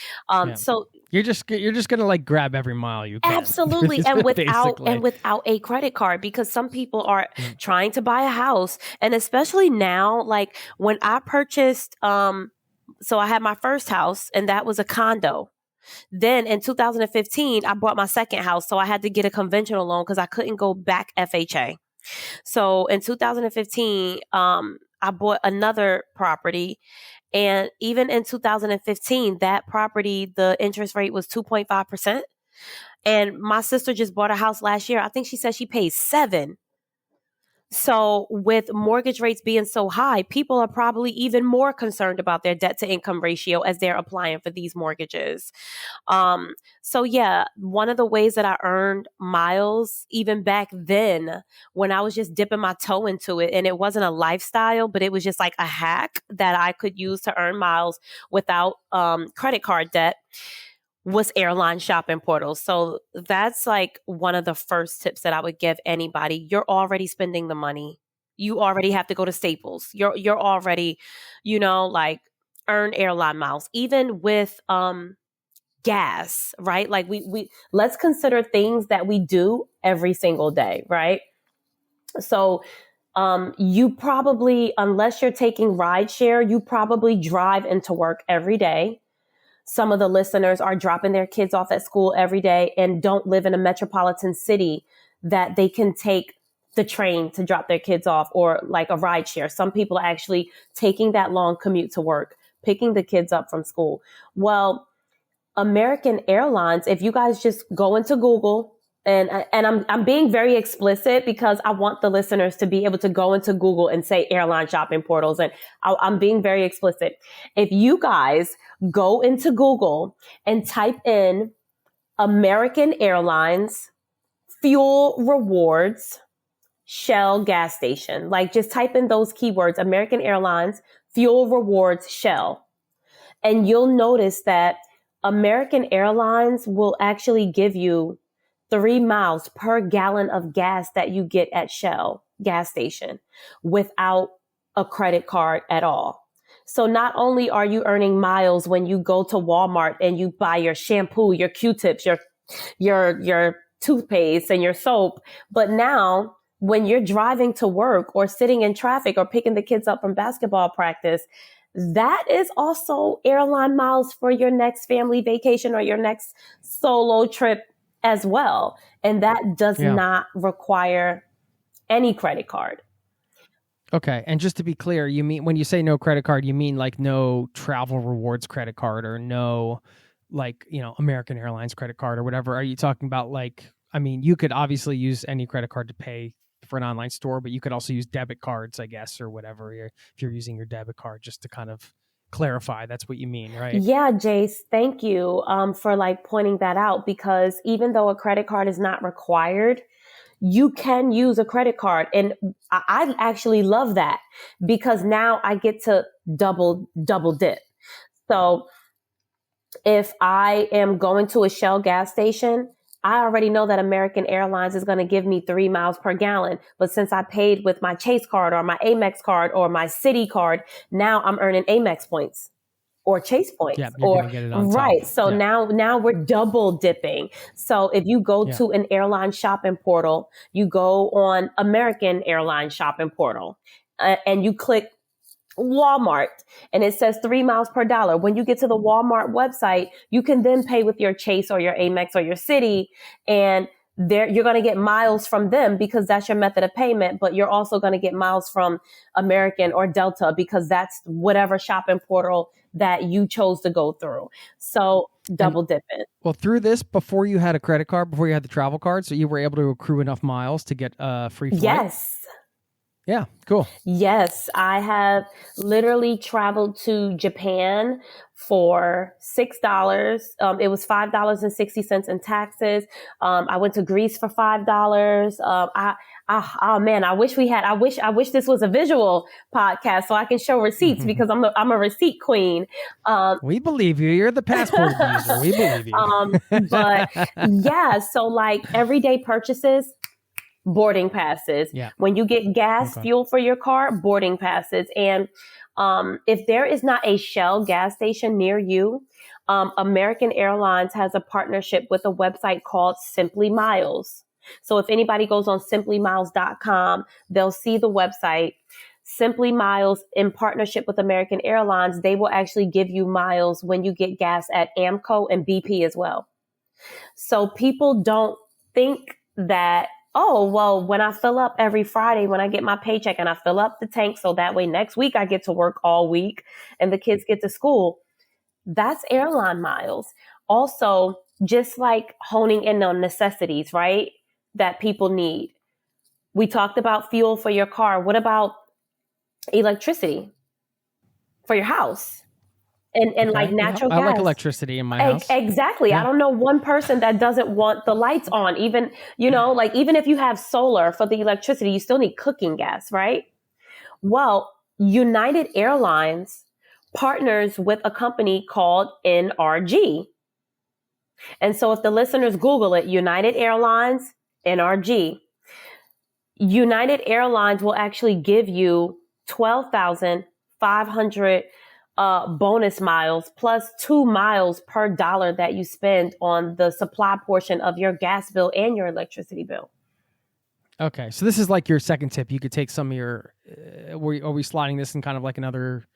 so you're just going to like grab every mile you can. Absolutely. And without a credit card, because some people are trying to buy a house. And especially now, like when I purchased, so I had my first house and that was a condo. Then in 2015, I bought my second house. So I had to get a conventional loan because I couldn't go back FHA. So in 2015, I bought another property. And even in 2015, that property, the interest rate was 2.5%. And my sister just bought a house last year. I think she said she paid 7. So with mortgage rates being so high, people are probably even more concerned about their debt to income ratio as they're applying for these mortgages. So yeah, one of the ways that I earned miles, even back then, when I was just dipping my toe into it, and it wasn't a lifestyle, but it was just like a hack that I could use to earn miles without credit card debt, was airline shopping portals. So that's like one of the first tips that I would give anybody. You're already spending the money. You already have to go to Staples. You're already, like, earn airline miles. Even with gas, right? Like we let's consider things that we do every single day, right? So you probably, unless you're taking rideshare, you probably drive into work every day. Some of the listeners are dropping their kids off at school every day and don't live in a metropolitan city that they can take the train to drop their kids off, or like a ride share. Some people are actually taking that long commute to work, picking the kids up from school. Well, American Airlines, if you guys just go into Google, and I'm being very explicit because I want the listeners to be able to go into Google and say airline shopping portals. And I'm being very explicit. If you guys go into Google and type in American Airlines fuel rewards Shell gas station, like just type in those keywords, American Airlines fuel rewards Shell, and you'll notice that American Airlines will actually give you 3 miles per gallon of gas that you get at Shell gas station without a credit card at all. So not only are you earning miles when you go to Walmart and you buy your shampoo, your Q-tips, your toothpaste and your soap, but now when you're driving to work or sitting in traffic or picking the kids up from basketball practice, that is also airline miles for your next family vacation or your next solo trip as well. And that does not require any credit card. Okay. And just to be clear, you mean, when you say no credit card, you mean like no travel rewards credit card or no, like, American Airlines credit card or whatever? Are you talking about you could obviously use any credit card to pay for an online store, but you could also use debit cards, I guess, or whatever, if you're using your debit card, just to kind of clarify. That's what you mean, right? Yeah, Jace, thank you for pointing that out, because even though a credit card is not required, you can use a credit card. And I actually love that, because now I get to double dip. So if I am going to a Shell gas station, I already know that American Airlines is going to give me 3 miles per gallon. But since I paid with my Chase card or my Amex card or my Citi card, now I'm earning Amex points or Chase points. Yeah, you're going to get it on right. top. So now we're double dipping. So if you go to an airline shopping portal, you go on American Airline shopping portal and you click Walmart and it says 3 miles per dollar. When you get to the Walmart website, you can then pay with your Chase or your Amex or your Citi, and you're going to get miles from them because that's your method of payment, but you're also going to get miles from American or Delta because that's whatever shopping portal that you chose to go through. So double dipping. Well, through this, before you had a credit card, before you had the travel card, so you were able to accrue enough miles to get a free flight? Yes. Yeah, cool. Yes, I have literally traveled to Japan for $6. It was $5.60 in taxes. I went to Greece for $5. Oh man, I wish this was a visual podcast so I can show receipts because I'm a receipt queen. We believe you. You're the passport user. We believe you. But yeah, so everyday purchases, boarding passes. Yeah. When you get gas, fuel for your car, boarding passes. And if there is not a Shell gas station near you, American Airlines has a partnership with a website called Simply Miles. So if anybody goes on simplymiles.com, they'll see the website. Simply Miles, in partnership with American Airlines, they will actually give you miles when you get gas at Amco and BP as well. So people don't think that, oh, well, when I fill up every Friday, when I get my paycheck and I fill up the tank, so that way next week I get to work all week and the kids get to school, that's airline miles. Also, just like honing in on necessities, right, that people need. We talked about fuel for your car. What about electricity for your house? And Okay. like natural gas. I like electricity in my house. Exactly. Yeah. I don't know one person that doesn't want the lights on. Even, like even if you have solar for the electricity, you still need cooking gas, right? Well, United Airlines partners with a company called NRG. And so if the listeners Google it, United Airlines, NRG, United Airlines will actually give you 12,500 bonus miles plus 2 miles per dollar that you spend on the supply portion of your gas bill and your electricity bill. Okay, so this is like your second tip. You could take some of your, are we sliding this in kind of like another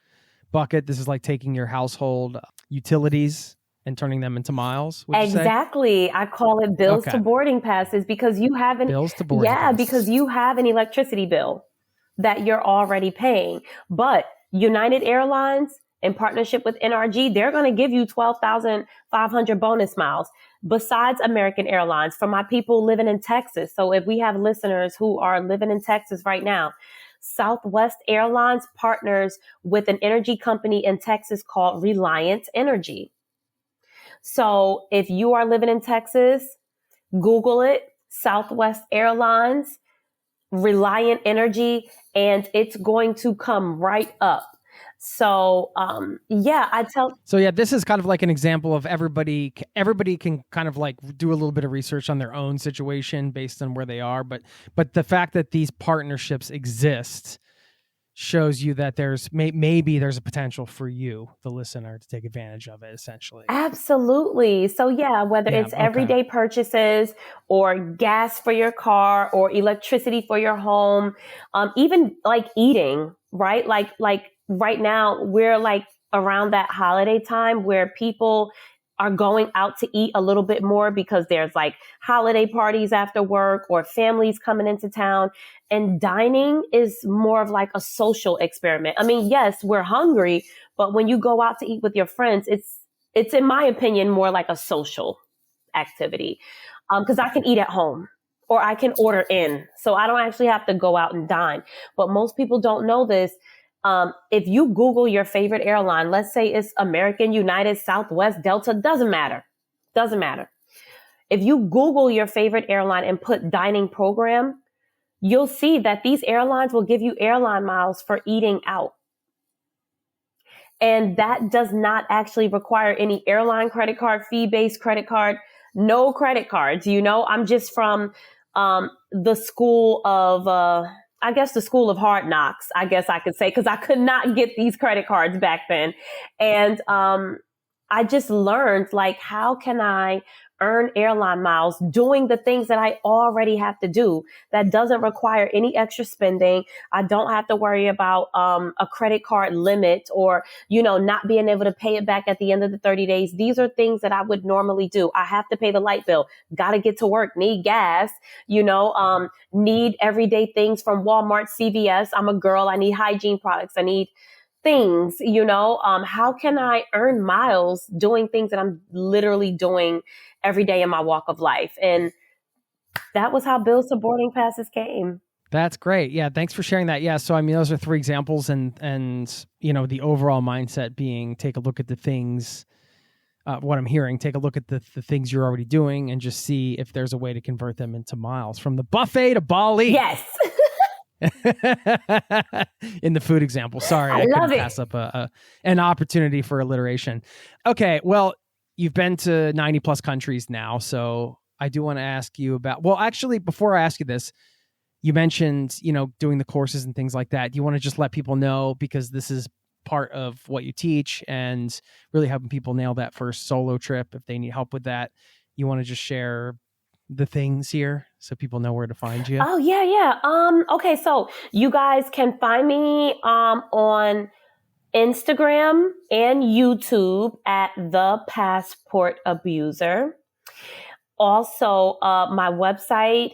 bucket? This is like taking your household utilities and turning them into miles. Exactly. I call it bills to boarding passes because you have bills to boarding passes. Because you have an electricity bill that you're already paying. But United Airlines, in partnership with NRG, they're going to give you 12,500 bonus miles besides American Airlines for my people living in Texas. So if we have listeners who are living in Texas right now, Southwest Airlines partners with an energy company in Texas called Reliant Energy. So if you are living in Texas, Google it, Southwest Airlines, Reliant Energy, and it's going to come right up. So, this is kind of like an example of everybody can kind of like do a little bit of research on their own situation based on where they are. But the fact that these partnerships exist shows you that maybe there's a potential for you, the listener, to take advantage of it, essentially. Absolutely. So whether it's everyday purchases or gas for your car or electricity for your home, even like eating, right? Like right now we're like around that holiday time where people are going out to eat a little bit more because there's like holiday parties after work or families coming into town. And dining is more of like a social experiment. I mean, yes, we're hungry, but when you go out to eat with your friends, it's in my opinion, more like a social activity. Because I can eat at home or I can order in. So I don't actually have to go out and dine. But most people don't know this. If you Google your favorite airline, let's say it's American, United, Southwest, Delta, doesn't matter. If you Google your favorite airline and put dining program, you'll see that these airlines will give you airline miles for eating out. And that does not actually require any airline credit card, fee-based credit card, no credit cards. I'm just from the school of, the school of hard knocks, I guess I could say, because I could not get these credit cards back then. And I just learned, like, how can I earn airline miles doing the things that I already have to do that doesn't require any extra spending. I don't have to worry about a credit card limit or, not being able to pay it back at the end of the 30 days. These are things that I would normally do. I have to pay the light bill, got to get to work, need gas, need everyday things from Walmart, CVS. I'm a girl. I need hygiene products. I need things, how can I earn miles doing things that I'm literally doing every day in my walk of life? And that was how bills to boarding passes came. That's great. Yeah. Thanks for sharing that. Yeah. So, I mean, those are 3 examples and, the overall mindset being take a look at the things, what I'm hearing, take a look at the things you're already doing and just see if there's a way to convert them into miles from the buffet to Bali. Yes. In the food example. Sorry, I couldn't pass up an opportunity for alliteration. Okay, well, you've been to 90 plus countries now, so I do want to ask you about, well, actually, before I ask you this, you mentioned, doing the courses and things like that. Do you want to just let people know, because this is part of what you teach and really helping people nail that first solo trip if they need help with that? You want to just share the things here so people know where to find you? Oh, yeah. Okay, so you guys can find me on Instagram and YouTube at The Passport Abuser. Also, my website,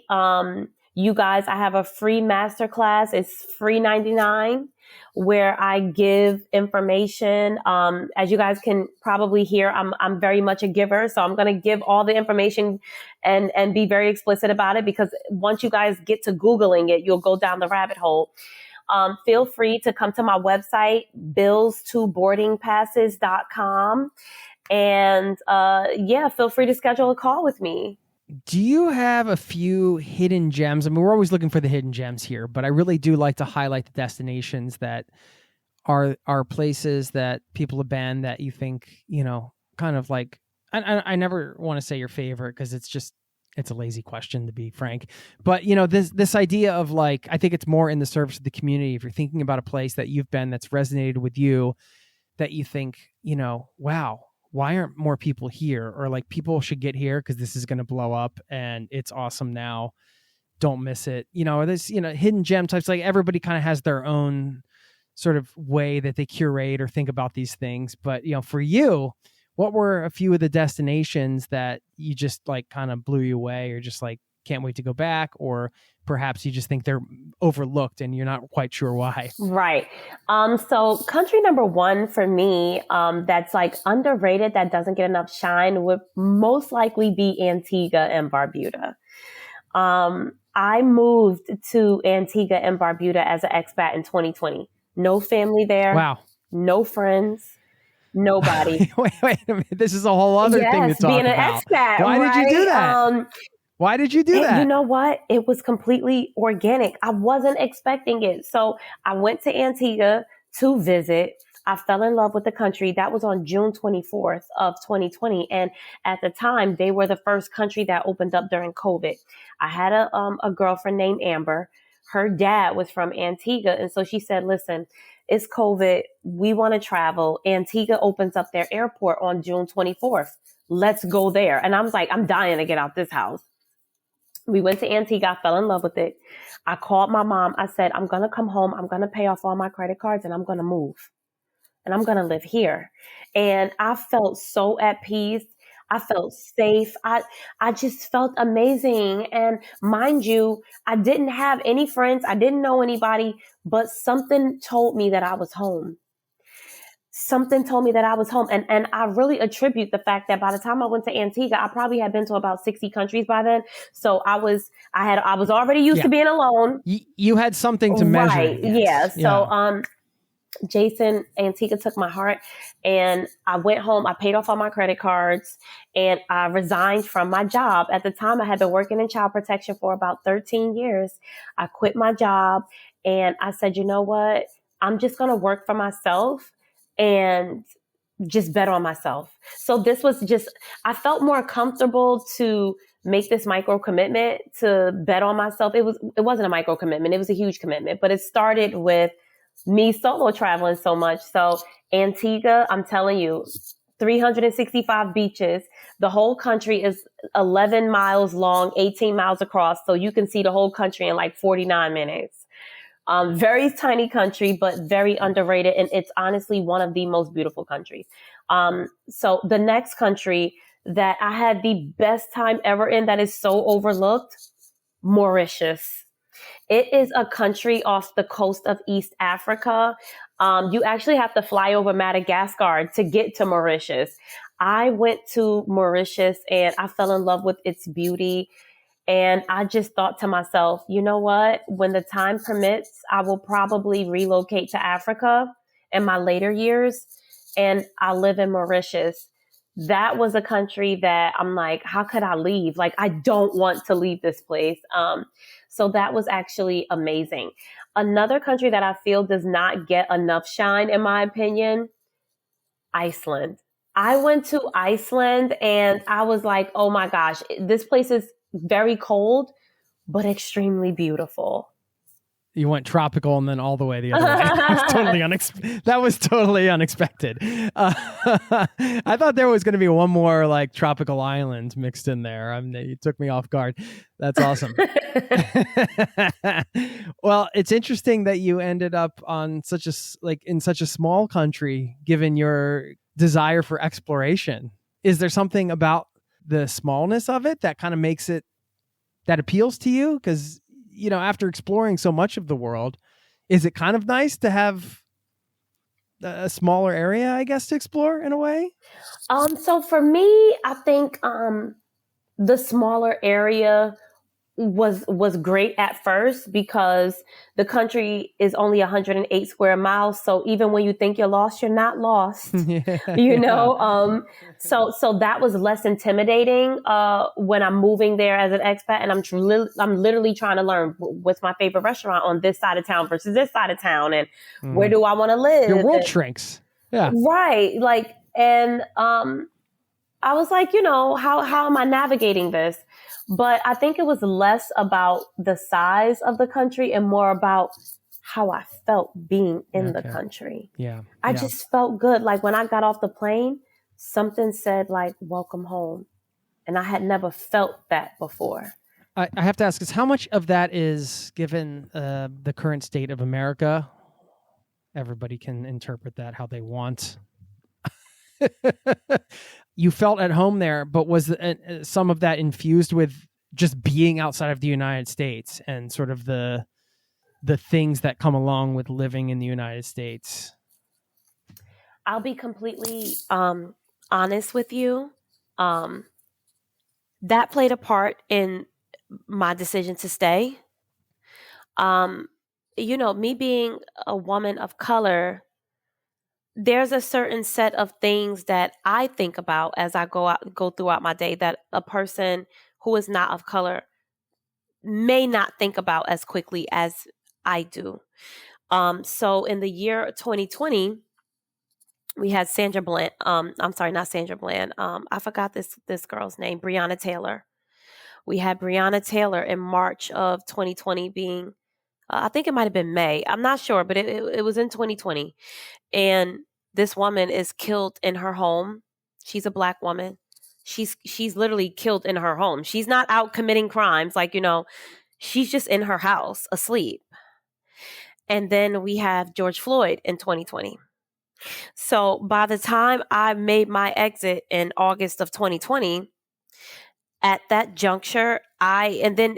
you guys, I have a free masterclass. It's free 99 where I give information. As you guys can probably hear, I'm very much a giver. So I'm going to give all the information and be very explicit about it, because once you guys get to Googling it, you'll go down the rabbit hole. Feel free to come to my website, bills2boardingpasses.com. And feel free to schedule a call with me. Do you have a few hidden gems? I mean, we're always looking for the hidden gems here, but I really do like to highlight the destinations that are places that people have been that you think, kind of like, I never want to say your favorite because it's a lazy question, to be frank. But, this idea of like, I think it's more in the service of the community. If you're thinking about a place that you've been that's resonated with you, that you think, wow, why aren't more people here? Or like, people should get here because this is going to blow up and it's awesome now. Don't miss it. This, hidden gem types, like everybody kind of has their own sort of way that they curate or think about these things. But, for you, what were a few of the destinations that you just like kind of blew you away, or just like can't wait to go back, or perhaps you just think they're overlooked and you're not quite sure why? Right. So country number one for me, that's like underrated, that doesn't get enough shine, would most likely be Antigua and Barbuda. I moved to Antigua and Barbuda as an expat in 2020. No family there. Wow. No friends. Nobody. wait a minute. This is a whole other thing to talk being an about. expat. Why right? did you do that? Why did you do that? You know what? It was completely organic. I wasn't expecting it. So I went to Antigua to visit. I fell in love with the country. That was on June 24th of 2020. And at the time, they were the first country that opened up during COVID. I had a girlfriend named Amber. Her dad was from Antigua. And so she said, listen, it's COVID. We want to travel. Antigua opens up their airport on June 24th. Let's go there. And I was like, I'm dying to get out this house. We went to Antigua. I fell in love with it. I called my mom. I said, I'm going to come home. I'm going to pay off all my credit cards and I'm going to move. And I'm going to live here. And I felt so at peace. I felt safe. I just felt amazing. And mind you, I didn't have any friends. I didn't know anybody, but something told me that I was home. Something told me that I was home. And I really attribute the fact that by the time I went to Antigua, I probably had been to about 60 countries by then. So I was already used to being alone. You had something to measure. Right. Yeah. So, Jason, Antigua took my heart, and I went home. I paid off all my credit cards and I resigned from my job. At the time, I had been working in child protection for about 13 years. I quit my job and I said, you know what? I'm just going to work for myself and just bet on myself. So this was I felt more comfortable to make this micro commitment to bet on myself. It wasn't a micro commitment. It was a huge commitment, but it started with me solo traveling so much. So Antigua, I'm telling you, 365 beaches. The whole country is 11 miles long, 18 miles across. So you can see the whole country in like 49 minutes. Very tiny country, but very underrated. And it's honestly one of the most beautiful countries. So the next country that I had the best time ever in that is so overlooked, Mauritius. It is a country off the coast of East Africa. You actually have to fly over Madagascar to get to Mauritius. I went to Mauritius and I fell in love with its beauty. And I just thought to myself, you know what? When the time permits, I will probably relocate to Africa in my later years and I'll live in Mauritius. That was a country that I'm like, how could I leave? Like, I don't want to leave this place. So that was actually amazing. Another country that I feel does not get enough shine, in my opinion, Iceland. I went to Iceland and I was like, oh my gosh, this place is very cold, but extremely beautiful. You went tropical and then all the way the other way. That was totally unexpected. I thought there was going to be one more like tropical island mixed in there. You took me off guard. That's awesome. Well, it's interesting that you ended up on in such a small country, given your desire for exploration. Is there something about the smallness of it that kind of makes it, that appeals to you? Because, after exploring so much of the world, is it kind of nice to have a smaller area, I guess, to explore in a way? So for me, I think the smaller area was great at first because the country is only 108 square miles. So even when you think you're lost, you're not lost. So that was less intimidating when I'm moving there as an expat, and I'm literally trying to learn what's my favorite restaurant on this side of town versus this side of town, and where do I want to live. Your world shrinks. Yeah. Right. I was like, how am I navigating this? But I think it was less about the size of the country and more about how I felt being in the country. Yeah. I just felt good. Like when I got off the plane, something said like, welcome home. And I had never felt that before. I have to ask is how much of that is given the current state of America? Everybody can interpret that how they want. You felt at home there, but was some of that infused with just being outside of the United States and sort of the things that come along with living in the United States? I'll be completely honest with you. That played a part in my decision to stay. Me being a woman of color, there's a certain set of things that I think about as I go throughout my day that a person who is not of color may not think about as quickly as I do. So in the year 2020, we had Sandra Bland. I'm sorry, not Sandra Bland. I forgot this girl's name, Breonna Taylor. We had Breonna Taylor in March of 2020 being, I think it might have been May. I'm not sure, but it was in 2020. And this woman is killed in her home. She's a Black woman. She's literally killed in her home. She's not out committing crimes. She's just in her house asleep. And then we have George Floyd in 2020. So by the time I made my exit in August of 2020, at that juncture, and then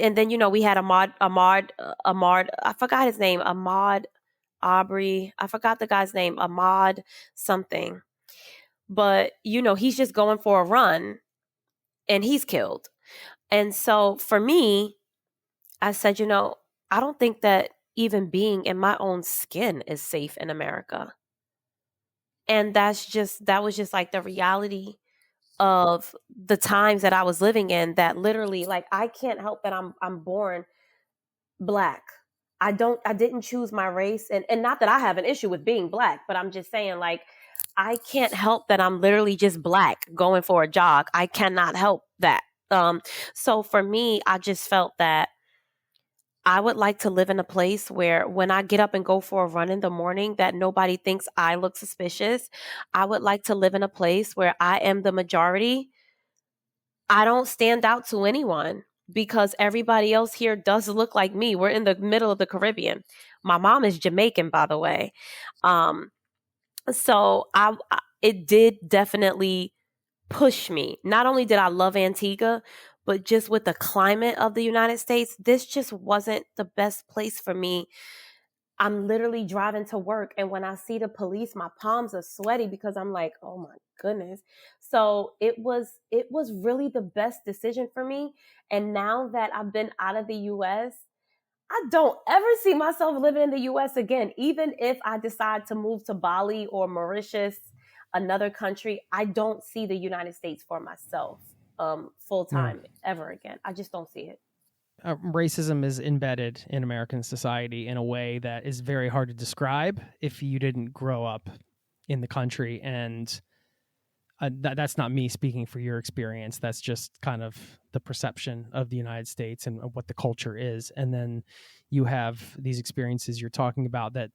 we had Ahmaud, I forgot his name, Ahmaud Aubrey. I forgot the guy's name, Ahmaud something. But, he's just going for a run and he's killed. And so for me, I said, I don't think that even being in my own skin is safe in America. And that was just like the reality of the times that I was living in, that literally, like, I can't help that I'm born Black. I didn't choose my race, and not that I have an issue with being Black, but I'm just saying, like, I can't help that I'm literally just Black going for a jog. I cannot help that. So for me, I just felt that I would like to live in a place where when I get up and go for a run in the morning, that nobody thinks I look suspicious. I would like to live in a place where I am the majority. I don't stand out to anyone because everybody else here does look like me. We're in the middle of the Caribbean. My mom is Jamaican, by the way. So it did definitely push me. Not only did I love Antigua, but just with the climate of the United States, this just wasn't the best place for me. I'm literally driving to work, and when I see the police, my palms are sweaty because I'm like, oh my goodness. So it was really the best decision for me. And now that I've been out of the US, I don't ever see myself living in the US again. Even if I decide to move to Bali or Mauritius, another country, I don't see the United States for myself full time ever again. I just don't see it. Racism is embedded in American society in a way that is very hard to describe if you didn't grow up in the country. And That's not me speaking for your experience. That's just kind of the perception of the United States and what the culture is. And then you have these experiences you're talking about that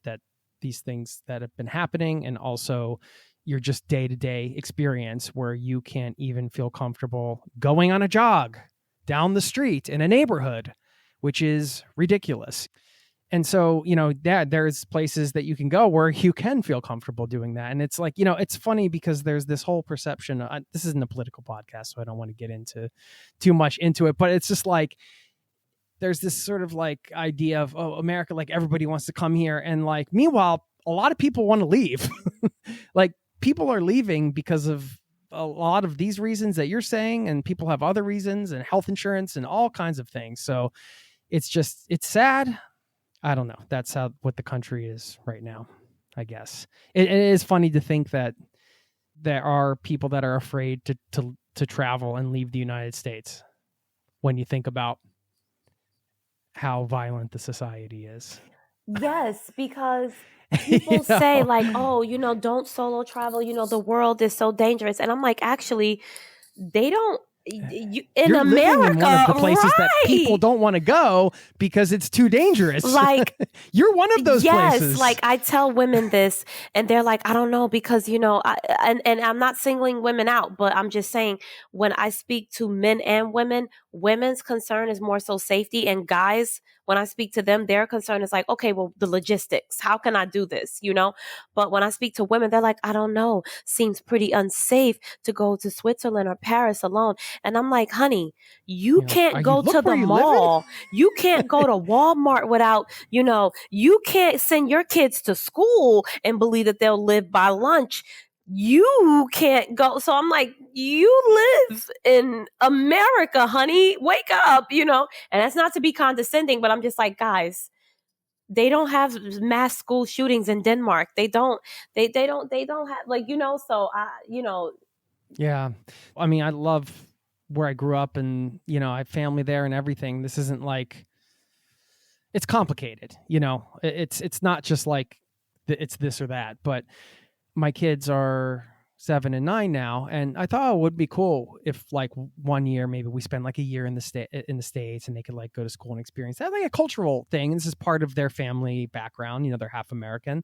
these things that have been happening, and also your just day-to-day experience where you can't even feel comfortable going on a jog down the street in a neighborhood, which is ridiculous. And so, there's places that you can go where you can feel comfortable doing that. And it's like, it's funny because there's this whole perception. This isn't a political podcast, so I don't want to get into too much into it, but it's just like, there's this sort of like idea of, oh, America, like everybody wants to come here. And like, meanwhile, a lot of people want to leave. Like people are leaving because of a lot of these reasons that you're saying, and people have other reasons and health insurance and all kinds of things. So it's sad. I don't know. That's what the country is right now, I guess. It is funny to think that there are people that are afraid to travel and leave the United States when you think about how violent the society is. Yes, because people say like, oh, don't solo travel. The world is so dangerous. And I'm like, actually, they don't. In You're America, living in one of the places right, that people don't want to go because it's too dangerous. Like you're one of those places. Yes, like I tell women this, and they're like, I don't know, because and I'm not singling women out, but I'm just saying when I speak to men and women, women's concern is more so safety, and guys, when I speak to them, their concern is like, okay, well, the logistics, how can I do this? But when I speak to women, they're like, I don't know, seems pretty unsafe to go to Switzerland or Paris alone. And I'm like, honey, you can't go to the mall. You can't go to Walmart without, you can't send your kids to school and believe that they'll live by lunch. You can't go. So I'm like, you live in America, honey. Wake up, and that's not to be condescending, but I'm just like, guys, they don't have mass school shootings in Denmark. They don't have like, so Yeah. I mean, I love where I grew up, and, I have family there and everything. This isn't like, it's complicated, it's not just like it's this or that, but my kids are 7 and 9 now. And I thought it would be cool if like one year, maybe we spend like a year in the States and they could like go to school and experience that, like a cultural thing. This is part of their family background. They're half American.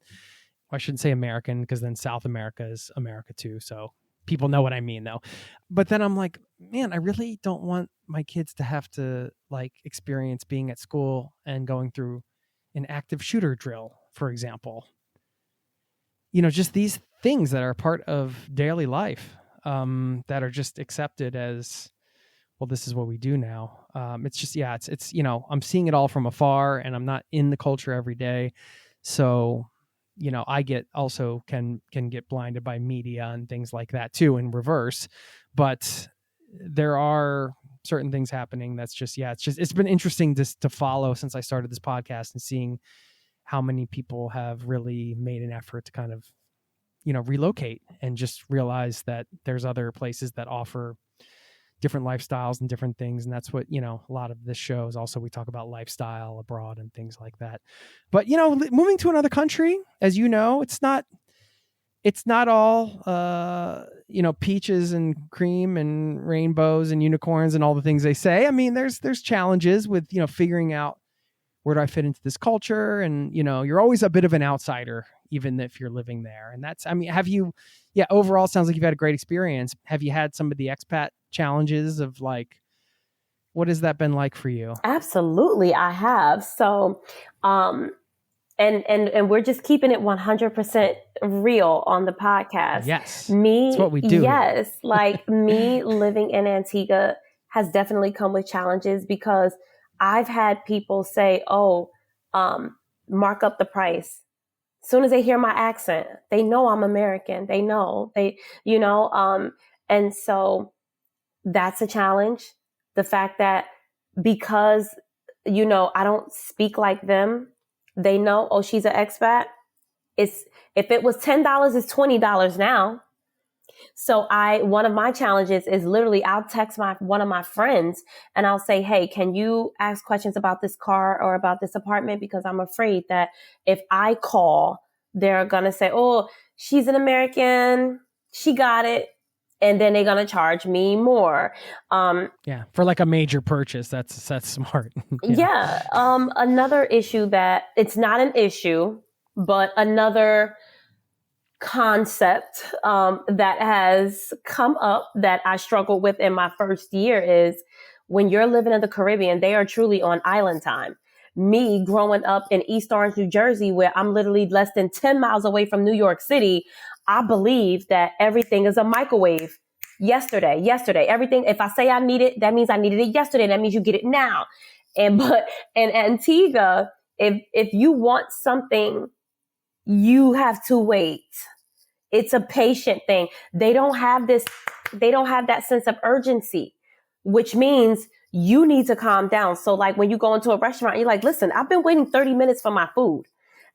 I shouldn't say American, because then South America is America too. So people know what I mean though. But then I'm like, man, I really don't want my kids to have to like experience being at school and going through an active shooter drill, for example. Just these things that are part of daily life, that are just accepted as, well, this is what we do now. It's just, it's I'm seeing it all from afar, and I'm not in the culture every day. So, I can get blinded by media and things like that too, in reverse. But there are certain things happening that's just, it's been interesting to follow since I started this podcast, and seeing how many people have really made an effort to kind of, relocate and just realize that there's other places that offer different lifestyles and different things. And that's what, a lot of this show is also, we talk about lifestyle abroad and things like that. But, moving to another country, as you know, it's not all, peaches and cream and rainbows and unicorns and all the things they say. I mean, there's challenges with, figuring out, where do I fit into this culture? And, you're always a bit of an outsider, even if you're living there. And that's, overall, it sounds like you've had a great experience. Have you had some of the expat challenges of like, what has that been like for you? Absolutely, I have. So, and we're just keeping it 100% real on the podcast. Yes. That's what we do. Yes. Like me living in Antigua has definitely come with challenges, because I've had people say, mark up the price. As soon as they hear my accent, they know I'm American. They know, and so that's a challenge. The fact that because, I don't speak like them, they know, oh, she's an expat. If it was $10, it's $20 now. So one of my challenges is literally I'll text one of my friends and I'll say, hey, can you ask questions about this car or about this apartment? Because I'm afraid that if I call, they're going to say, oh, she's an American. She got it. and then they're going to charge me more. Yeah. For like a major purchase. That's smart. Yeah. Another issue that it's not an issue, but another concept that has come up that I struggled with in my first year is when you're living in the Caribbean, they are truly on island time. Me growing up in East Orange, New Jersey, where I'm literally less than 10 miles away from New York City, I believe that everything is a microwave. Yesterday, everything. If I say I need it, that means I needed it yesterday. That means you get it now. But in Antigua, if you want something, you have to wait. It's a patient thing. They don't have that sense of urgency, which means you need to calm down. So like when you go into a restaurant, you're like, listen, I've been waiting 30 minutes for my food.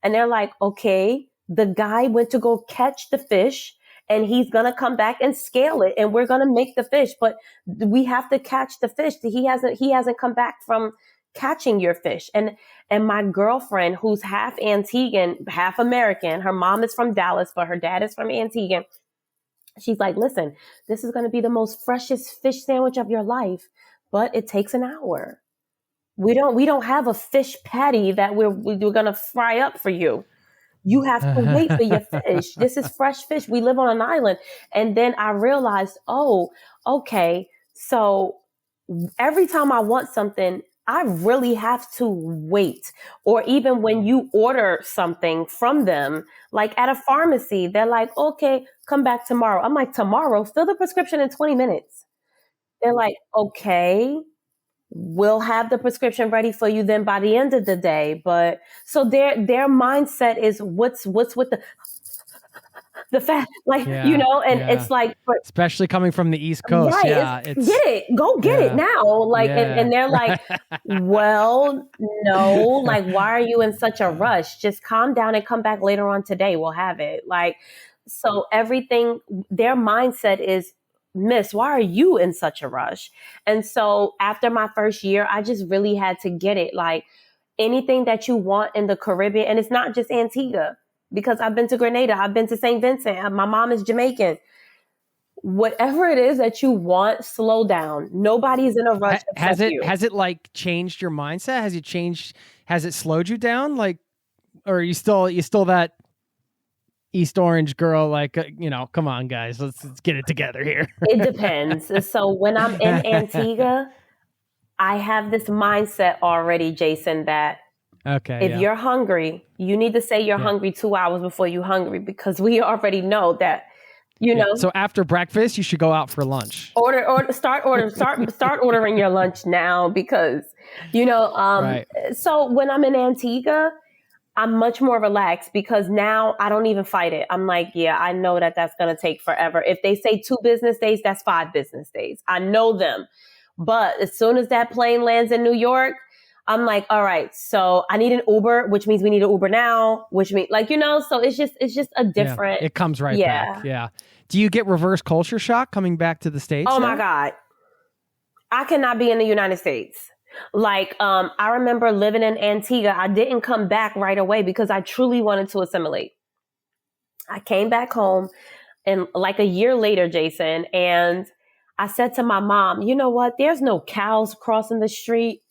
And they're like, okay, the guy went to go catch the fish and he's going to come back and scale it and we're going to make the fish, but we have to catch the fish. He hasn't come back from catching your fish. And my girlfriend, who's half Antiguan, half American, her mom is from Dallas, but her dad is from Antigua. She's like, listen, this is going to be the most freshest fish sandwich of your life, but it takes an hour. We don't have a fish patty that we're going to fry up for you. You have to wait for your fish. This is fresh fish. We live on an island. And then I realized, oh, okay. So every time I want something, I really have to wait. Or even when you order something from them, like at a pharmacy, they're like, okay, come back tomorrow. I'm like, tomorrow? Fill the prescription in 20 minutes. They're like, okay, we'll have the prescription ready for you then by the end of the day. But so their mindset is what's with the fat, like, it's like, especially coming from the East Coast. Right, yeah. Get it, go get it now. Like, and they're like, well, no, like, why are you in such a rush? Just calm down and come back later on today. We'll have it. Like, so everything, their mindset is, Miss, why are you in such a rush? And so after my first year, I just really had to get it. Like anything that you want in the Caribbean, and it's not just Antigua, because I've been to Grenada, I've been to St. Vincent, my mom is Jamaican. Whatever it is that you want, slow down. Nobody's in a rush. Has it like changed your mindset? Has it slowed you down? Like, or are you still that East Orange girl, like, come on, guys, let's get it together here. It depends. So when I'm in Antigua, I have this mindset already, Jason, that if you're hungry, you need to say you're hungry 2 hours before you're hungry, because we already know that, know. So after breakfast, you should go out for lunch. Start ordering your lunch now, because, right. So when I'm in Antigua, I'm much more relaxed because now I don't even fight it. I'm like, yeah, I know that that's going to take forever. If they say 2 business days, that's 5 business days. I know them. But as soon as that plane lands in New York, I'm like, all right, so I need an Uber, which means we need an Uber now, which means so it's just a different. Yeah, it comes right back. Yeah. Do you get reverse culture shock coming back to the States? Oh now? my God. I cannot be in the United States. Like, I remember living in Antigua. I didn't come back right away because I truly wanted to assimilate. I came back home and like a year later, Jason, and I said to my mom, you know what? There's no cows crossing the street.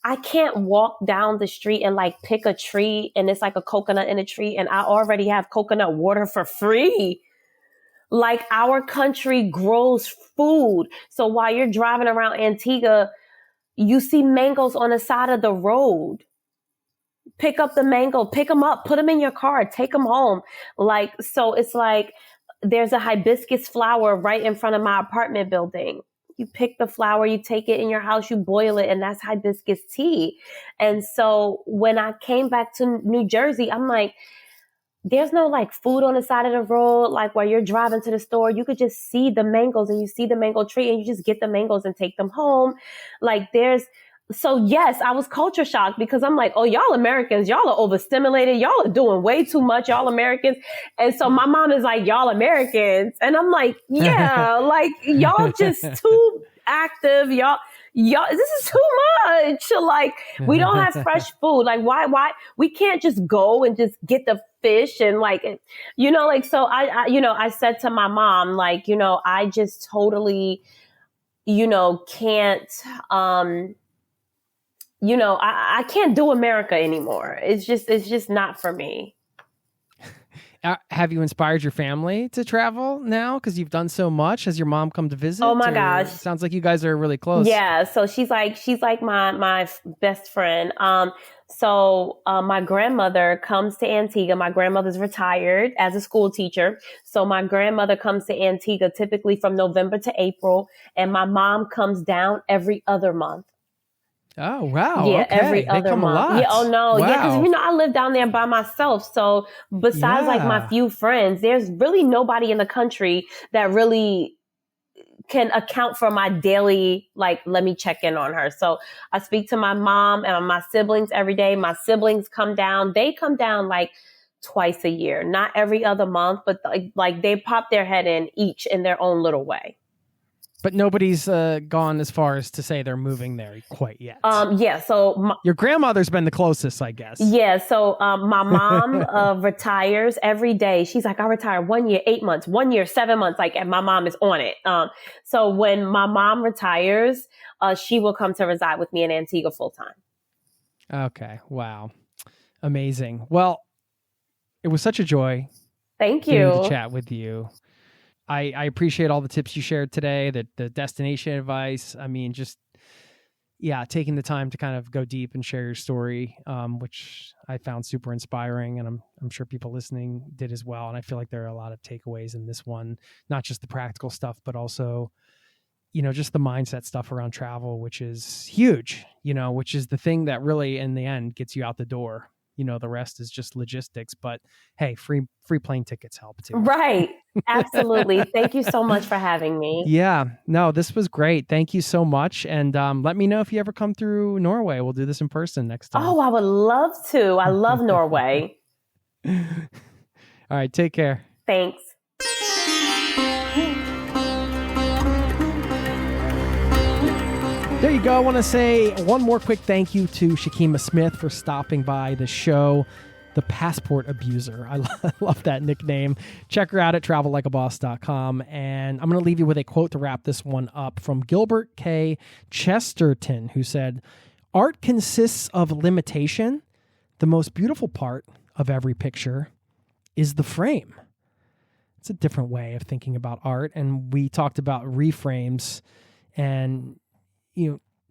I can't walk down the street and like pick a tree and it's like a coconut in a tree and I already have coconut water for free. Like our country grows food. So while you're driving around Antigua, you see mangoes on the side of the road. Pick up the mango, pick them up, put them in your car, take them home. Like, so it's like there's a hibiscus flower right in front of my apartment building. You pick the flower, you take it in your house, you boil it, and that's hibiscus tea. And so when I came back to New Jersey, I'm like, there's no like food on the side of the road. Like while you're driving to the store, you could just see the mangoes and you see the mango tree and you just get the mangoes and take them home. Like so yes, I was culture shocked because I'm like, oh, y'all Americans, y'all are overstimulated. Y'all are doing way too much, y'all Americans. And so my mom is like, y'all Americans. And I'm like, yeah, like y'all just too active. y'all, this is too much. Like, we don't have fresh food. Like, why we can't just go and just get the fish and like, like, so I said to my mom, like, I just totally, can't, I can't do America anymore. It's just not for me. Have you inspired your family to travel now? Because you've done so much. Has your mom come to visit? Oh my gosh. Sounds like you guys are really close. Yeah. So she's like my best friend. So my grandmother comes to Antigua. My grandmother's retired as a school teacher. So my grandmother comes to Antigua typically from November to April. And my mom comes down every other month. Oh, wow. Yeah, okay. every other they come month. A lot. Yeah, oh no. Wow. Yeah, because I live down there by myself. So besides like my few friends, there's really nobody in the country that really can account for my daily, like, let me check in on her. So I speak to my mom and my siblings every day. My siblings come down. They come down like twice a year, not every other month, but like they pop their head in each in their own little way. But nobody's gone as far as to say they're moving there quite yet. Yeah. So your grandmother's been the closest, I guess. Yeah. So my mom retires every day. She's like, I retire 1 year, 8 months, 1 year, 7 months. Like, and my mom is on it. So when my mom retires, she will come to reside with me in Antigua full time. Okay. Wow. Amazing. Well, it was such a joy. Thank you. To chat with you. I appreciate all the tips you shared today, the destination advice. I mean, just, taking the time to kind of go deep and share your story, which I found super inspiring. And I'm sure people listening did as well. And I feel like there are a lot of takeaways in this one, not just the practical stuff, but also, just the mindset stuff around travel, which is huge, which is the thing that really in the end gets you out the door. The rest is just logistics, but hey, free plane tickets help too. Right. Absolutely. Thank you so much for having me. Yeah, no, this was great. Thank you so much. And let me know if you ever come through Norway. We'll do this in person next time. Oh, I would love to. I love Norway. All right. Take care. Thanks. There you go. I want to say one more quick thank you to Shakeemah Smith for stopping by the show. The Passport Abuser. I love that nickname. Check her out at travellikeaboss.com. And I'm going to leave you with a quote to wrap this one up from Gilbert K. Chesterton, who said, "Art consists of limitation. The most beautiful part of every picture is the frame." It's a different way of thinking about art. And we talked about reframes and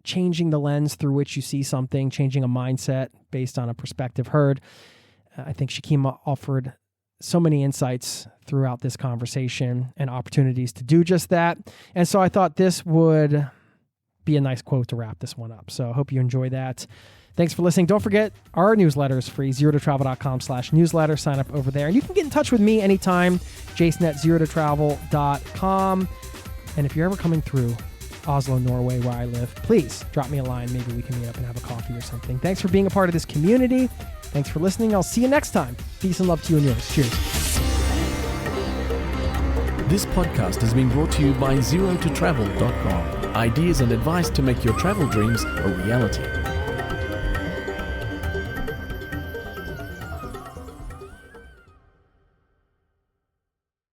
changing the lens through which you see something, changing a mindset based on a perspective heard. I think Shakeemah offered so many insights throughout this conversation and opportunities to do just that. And so I thought this would be a nice quote to wrap this one up. So I hope you enjoy that. Thanks for listening. Don't forget, our newsletter is free, zerototravel.com/newsletter. Sign up over there. And you can get in touch with me anytime, jason@zerototravel.com. And if you're ever coming through Oslo, Norway, where I live, please drop me a line. Maybe we can meet up and have a coffee or something. Thanks for being a part of this community. Thanks for listening. I'll see you next time. Peace and love to you and yours. Cheers. This podcast has been brought to you by zerototravel.com. Ideas and advice to make your travel dreams a reality.